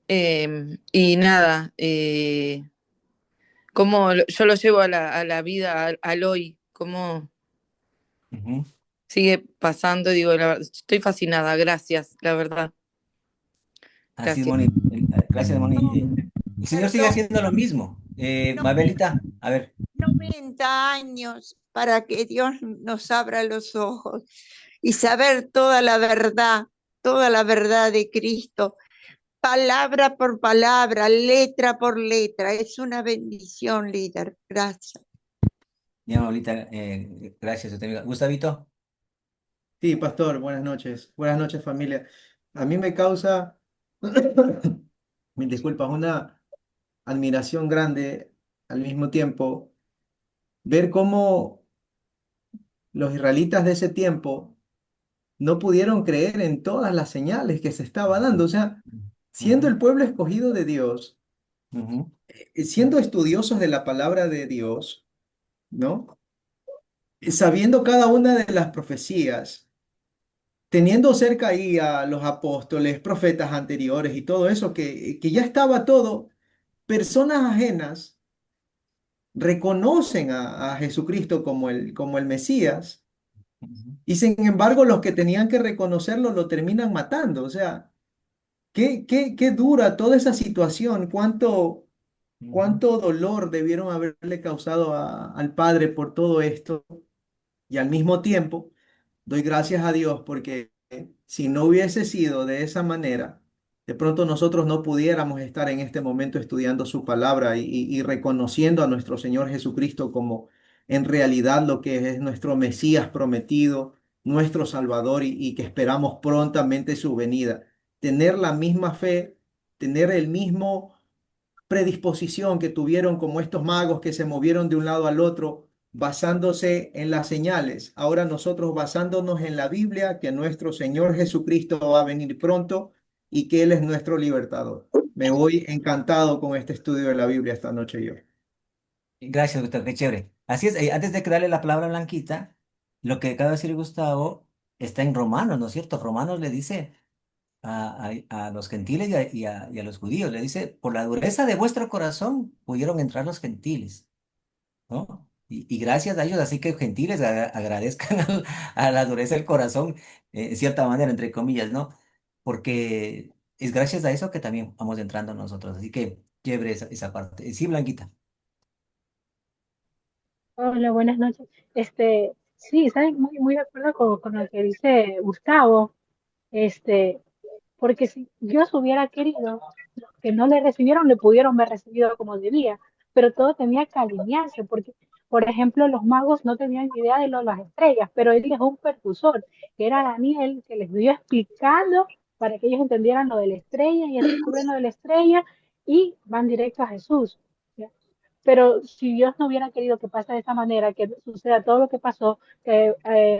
Y nada, yo lo llevo a la vida, al hoy, cómo Ujú. sigue pasando, digo, estoy fascinada, gracias, la verdad, Así es, gracias. Moni. Gracias, Moni. El Señor sigue Perdón, haciendo lo mismo. Mabelita, a ver. 90 años para que Dios nos abra los ojos y saber toda la verdad de Cristo, palabra por palabra, letra por letra. Es una bendición, líder. Gracias. Ya, Mabelita, gracias. Gustavito. Sí, pastor, buenas noches. Buenas noches, familia. A mí me causa, mis disculpas, una admiración grande al mismo tiempo ver cómo los israelitas de ese tiempo no pudieron creer en todas las señales que se estaba dando. O sea, siendo Ujú, el pueblo escogido de Dios, ujú, siendo estudiosos de la palabra de Dios, ¿no? Sabiendo cada una de las profecías, teniendo cerca ahí a los apóstoles, profetas anteriores y todo eso, que ya estaba todo, personas ajenas reconocen a Jesucristo como el Mesías, ujú, y sin embargo los que tenían que reconocerlo lo terminan matando. O sea, qué dura toda esa situación, ujú, cuánto dolor debieron haberle causado al Padre por todo esto, y al mismo tiempo doy gracias a Dios porque si no hubiese sido de esa manera, de pronto nosotros no pudiéramos estar en este momento estudiando su palabra y reconociendo a nuestro Señor Jesucristo como en realidad lo que es nuestro Mesías prometido, nuestro Salvador, y que esperamos prontamente su venida. Tener la misma fe, tener el mismo predisposición que tuvieron como estos magos que se movieron de un lado al otro basándose en las señales. Ahora nosotros basándonos en la Biblia, que nuestro Señor Jesucristo va a venir pronto y que Él es nuestro libertador. Me voy encantado con este estudio de la Biblia esta noche yo. Gracias, Gustavo, qué chévere. Así es, antes de que darle la palabra a Blanquita, lo que acaba de decir Gustavo está en Romanos, ¿no es cierto? Romanos le dice a los gentiles y a los judíos. Le dice, por la dureza de vuestro corazón pudieron entrar los gentiles, ¿no? Y gracias a ellos, así que gentiles agradezcan a la dureza del corazón, en cierta manera, entre comillas, ¿no? Porque es gracias a eso que también vamos entrando nosotros. Así que chévere esa parte. Sí, Blanquita. Hola, buenas noches. Sí, ¿sabes? Muy de acuerdo con lo que dice Gustavo. Este, porque si Dios hubiera querido, los que no le recibieron le pudieron haber recibido como debía, pero todo tenía que alinearse, porque, por ejemplo, los magos no tenían ni idea de lo de las estrellas, pero él dejó un percursor, que era Daniel, que les dio explicando para que ellos entendieran lo de la estrella y descubren lo de la estrella y van directo a Jesús. ¿Ya? Pero si Dios no hubiera querido que pase de esa manera, que suceda todo lo que pasó, que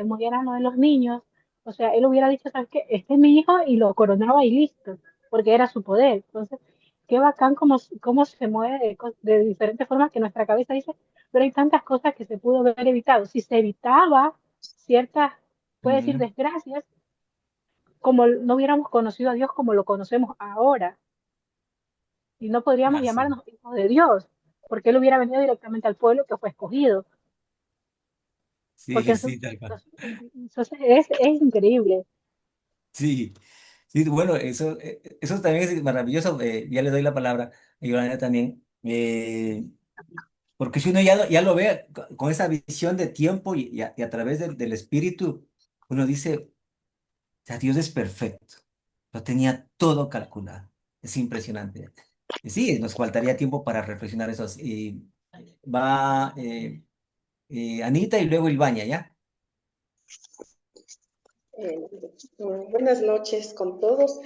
murieran lo de los niños, o sea, él hubiera dicho, ¿sabes qué? Este es mi hijo y lo coronaba y listo, porque era su poder. Entonces, qué bacán cómo se mueve de diferentes formas que nuestra cabeza dice, pero hay tantas cosas que se pudo haber evitado. Si se evitaba ciertas, puede decir, Ujú. desgracias, como no hubiéramos conocido a Dios como lo conocemos ahora, y no podríamos Así. llamarnos hijos de Dios, porque él hubiera venido directamente al pueblo que fue escogido, porque Sí, sí, tal cual. entonces es increíble. Sí, sí, bueno, eso también es maravilloso. Ya le doy la palabra a Yolanda también. Porque si uno ya lo ve con esa visión de tiempo y a través del espíritu, uno dice, o sea, Dios es perfecto. Lo tenía todo calculado. Es impresionante. Y sí, nos faltaría tiempo para reflexionar eso. Y va Anita y luego Ilvaña, ¿ya? Eh, Buenas noches con todos.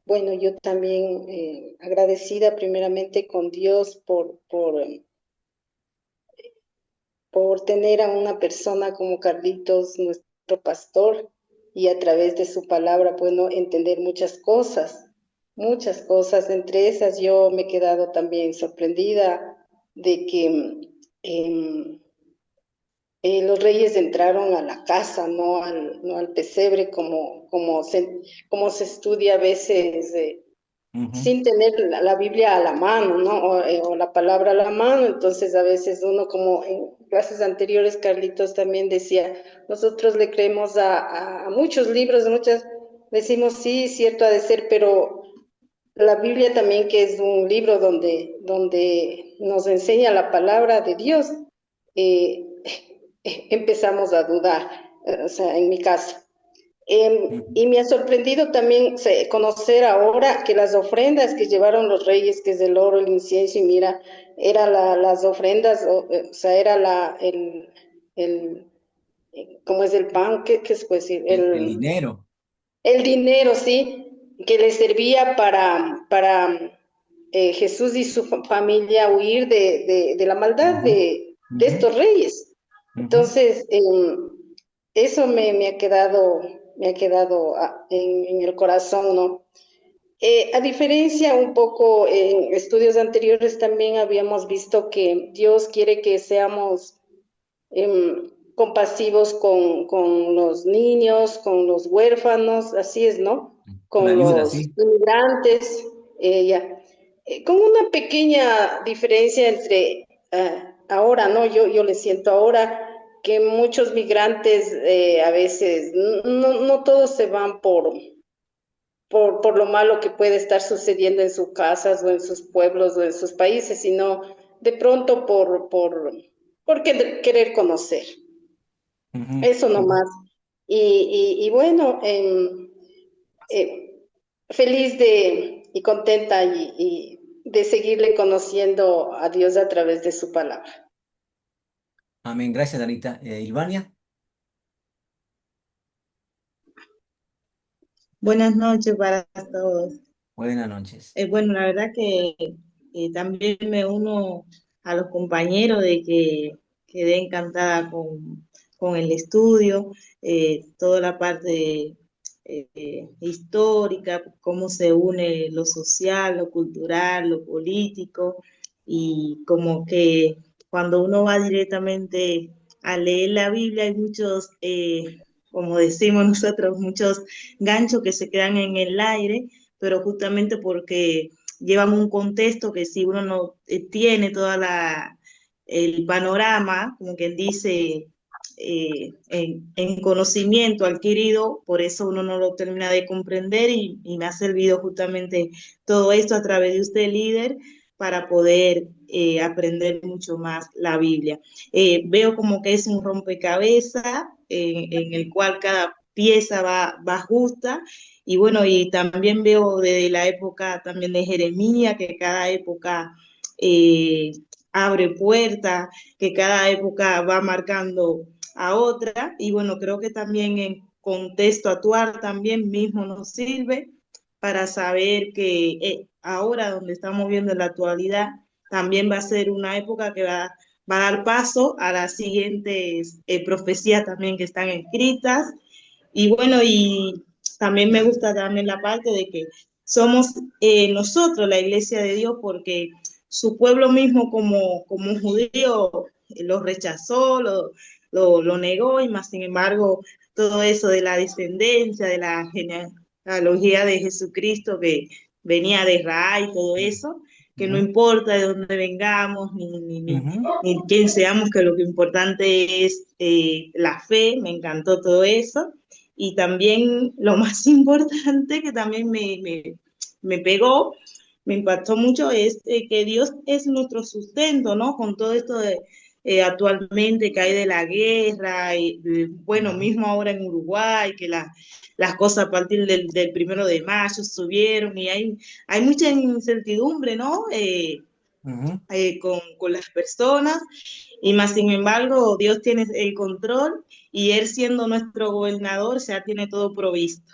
Bueno, yo también agradecida primeramente con Dios por tener a una persona como Carlitos, nuestro pastor, y a través de su palabra, bueno, entender muchas cosas, muchas cosas. Entre esas yo me he quedado también sorprendida de que em, los reyes entraron a la casa, no al pesebre, como se estudia a veces, Ujú. sin tener la Biblia a la mano, ¿no? O la palabra a la mano. Entonces, a veces uno, como en clases anteriores, Carlitos también decía, nosotros le creemos a muchos libros, decimos, sí, cierto ha de ser, pero la Biblia también, que es un libro donde nos enseña la palabra de Dios, eh, empezamos a dudar, o sea, en mi caso. Ujú. Y me ha sorprendido también conocer ahora que las ofrendas que llevaron los reyes, que es el oro, el incienso, y mira, era las ofrendas, o sea, era el, ¿cómo es el pan? ¿Qué se puede decir? El dinero. El dinero, sí, que le servía para Jesús y su familia huir de la maldad Ujú, de ujú, estos reyes. ujú. Entonces, eso me ha quedado en el corazón, ¿no? A diferencia un poco en estudios anteriores también habíamos visto que Dios quiere que seamos compasivos con los niños, con los huérfanos, así es, ¿no? Con la Con viuda, los sí. inmigrantes, ya. Con una pequeña diferencia entre ahora, ¿no? Yo le siento ahora que muchos migrantes a veces, no todos se van por lo malo que puede estar sucediendo en sus casas o en sus pueblos o en sus países, sino de pronto por querer conocer. Ujú, Eso ujú. nomás. Y bueno, eh, feliz y contenta y de seguirle conociendo a Dios a través de su palabra. Amén. Gracias, Anita. Ilvania, Buenas noches para todos. buenas noches. Bueno, la verdad que también me uno a los compañeros de que quedé encantada con el estudio, toda la parte histórica, cómo se une lo social, lo cultural, lo político, y como que cuando uno va directamente a leer la Biblia hay muchos como decimos nosotros, muchos ganchos que se quedan en el aire, pero justamente porque llevan un contexto que si uno no tiene toda el panorama, como quien dice, en conocimiento adquirido, por eso uno no lo termina de comprender y me ha servido justamente todo esto a través de usted, líder, para poder aprender mucho más la Biblia. Veo como que es un rompecabezas en el cual cada pieza va justa. Y bueno, y también veo desde la época también de Jeremías, que cada época eh, abre puertas, que cada época va marcando a otra. Y bueno, creo que también en contexto actual también mismo nos sirve para saber que ahora donde estamos viendo en la actualidad, también va a ser una época que va a dar paso a las siguientes profecías también que están escritas. Y bueno, y también me gusta también la parte de que somos nosotros la iglesia de Dios, porque su pueblo mismo como un judío lo rechazó, lo negó, y más sin embargo todo eso de la descendencia, de la genealogía de Jesucristo que venía de Israel, todo eso, que no importa de dónde vengamos, ni quién seamos, que lo que importante es la fe. Me encantó todo eso. Y también lo más importante que también me pegó, me impactó mucho, es que Dios es nuestro sustento, ¿no? Con todo esto de actualmente que hay de la guerra, y bueno, mismo ahora en Uruguay, que las cosas a partir del 1 de mayo subieron, y hay mucha incertidumbre, ¿no? Con las personas, y más sin embargo Dios tiene el control, y Él siendo nuestro gobernador ya tiene todo provisto.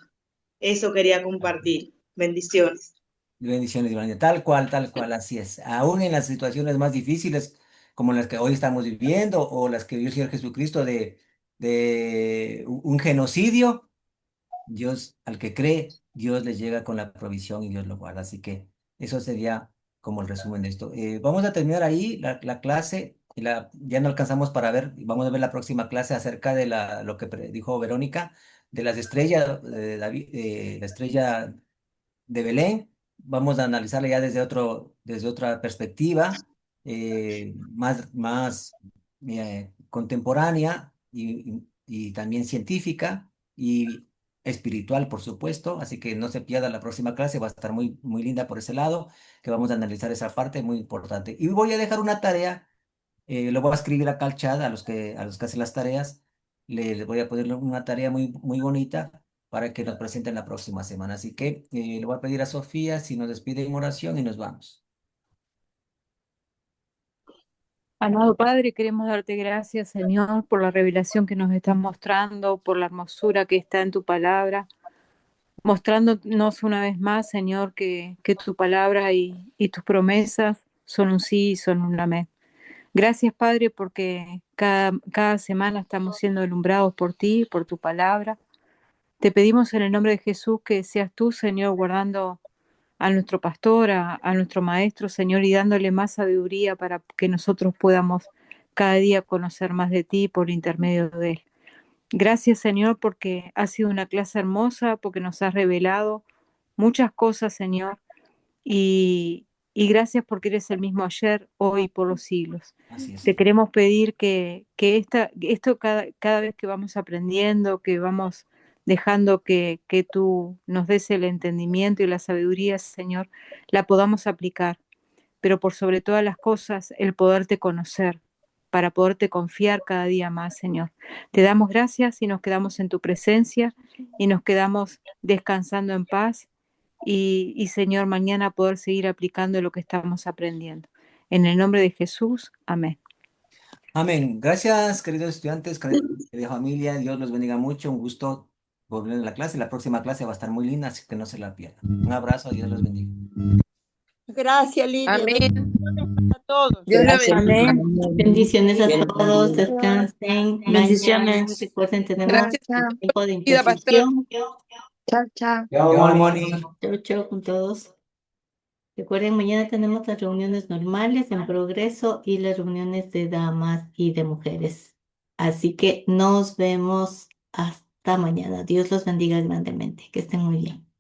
Eso quería compartir. Bendiciones. Bendiciones, Iván. Tal cual, así es. Aún en las situaciones más difíciles, como las que hoy estamos viviendo, o las que vivió el Señor Jesucristo de un genocidio, Dios, al que cree, Dios le llega con la provisión y Dios lo guarda. Así que eso sería como el resumen de esto. Vamos a terminar ahí la clase. Ya no alcanzamos para ver, vamos a ver la próxima clase acerca de lo que dijo Verónica, de las estrellas de David, la estrella de Belén. Vamos a analizarla ya desde otra perspectiva, más contemporánea y también científica y espiritual, por supuesto. Así que no se pierda la próxima clase, va a estar muy, muy linda por ese lado, que vamos a analizar esa parte muy importante. Y voy a dejar una tarea, lo voy a escribir acá al chat a los que hacen las tareas. Les voy a poner una tarea muy, muy bonita para que nos presenten la próxima semana. Así que le voy a pedir a Sofía si nos despide en oración y nos vamos. Amado Padre, queremos darte gracias, Señor, por la revelación que nos estás mostrando, por la hermosura que está en tu palabra, mostrándonos una vez más, Señor, que tu palabra y tus promesas son un sí y son un amén. Gracias, Padre, porque cada semana estamos siendo alumbrados por ti, por tu palabra. Te pedimos en el nombre de Jesús que seas tú, Señor, guardando a nuestro pastor, a nuestro maestro, Señor, y dándole más sabiduría para que nosotros podamos cada día conocer más de ti por intermedio de él. Gracias, Señor, porque ha sido una clase hermosa, porque nos has revelado muchas cosas, Señor, y gracias porque eres el mismo ayer, hoy y por los siglos. Así es. Te queremos pedir que esto cada vez que vamos aprendiendo, que vamos dejando que tú nos des el entendimiento y la sabiduría, Señor, la podamos aplicar, pero por sobre todas las cosas, el poderte conocer, para poderte confiar cada día más, Señor. Te damos gracias y nos quedamos en tu presencia y nos quedamos descansando en paz y Señor, mañana poder seguir aplicando lo que estamos aprendiendo. En el nombre de Jesús, amén. Amén. Gracias, queridos estudiantes, querida familia. Dios los bendiga mucho. Un gusto volver a la clase. La próxima clase va a estar muy linda, así que no se la pierdan. Un abrazo. Dios los bendiga. Gracias, Lidia. Amén. Bendiciones a todos. Dios la Gracias. bendiga. Amén. Bendiciones a todos. Descansen. Mañana Bendiciones. recuerden, tenemos Gracias. un tiempo de Vida, pastor. intercesión. Chao, chao. Chao, Moni. Chau, chau con todos. Recuerden, mañana tenemos las reuniones normales en progreso y las reuniones de damas y de mujeres. Así que nos vemos hasta hasta mañana. Dios los bendiga grandemente. Que estén muy bien.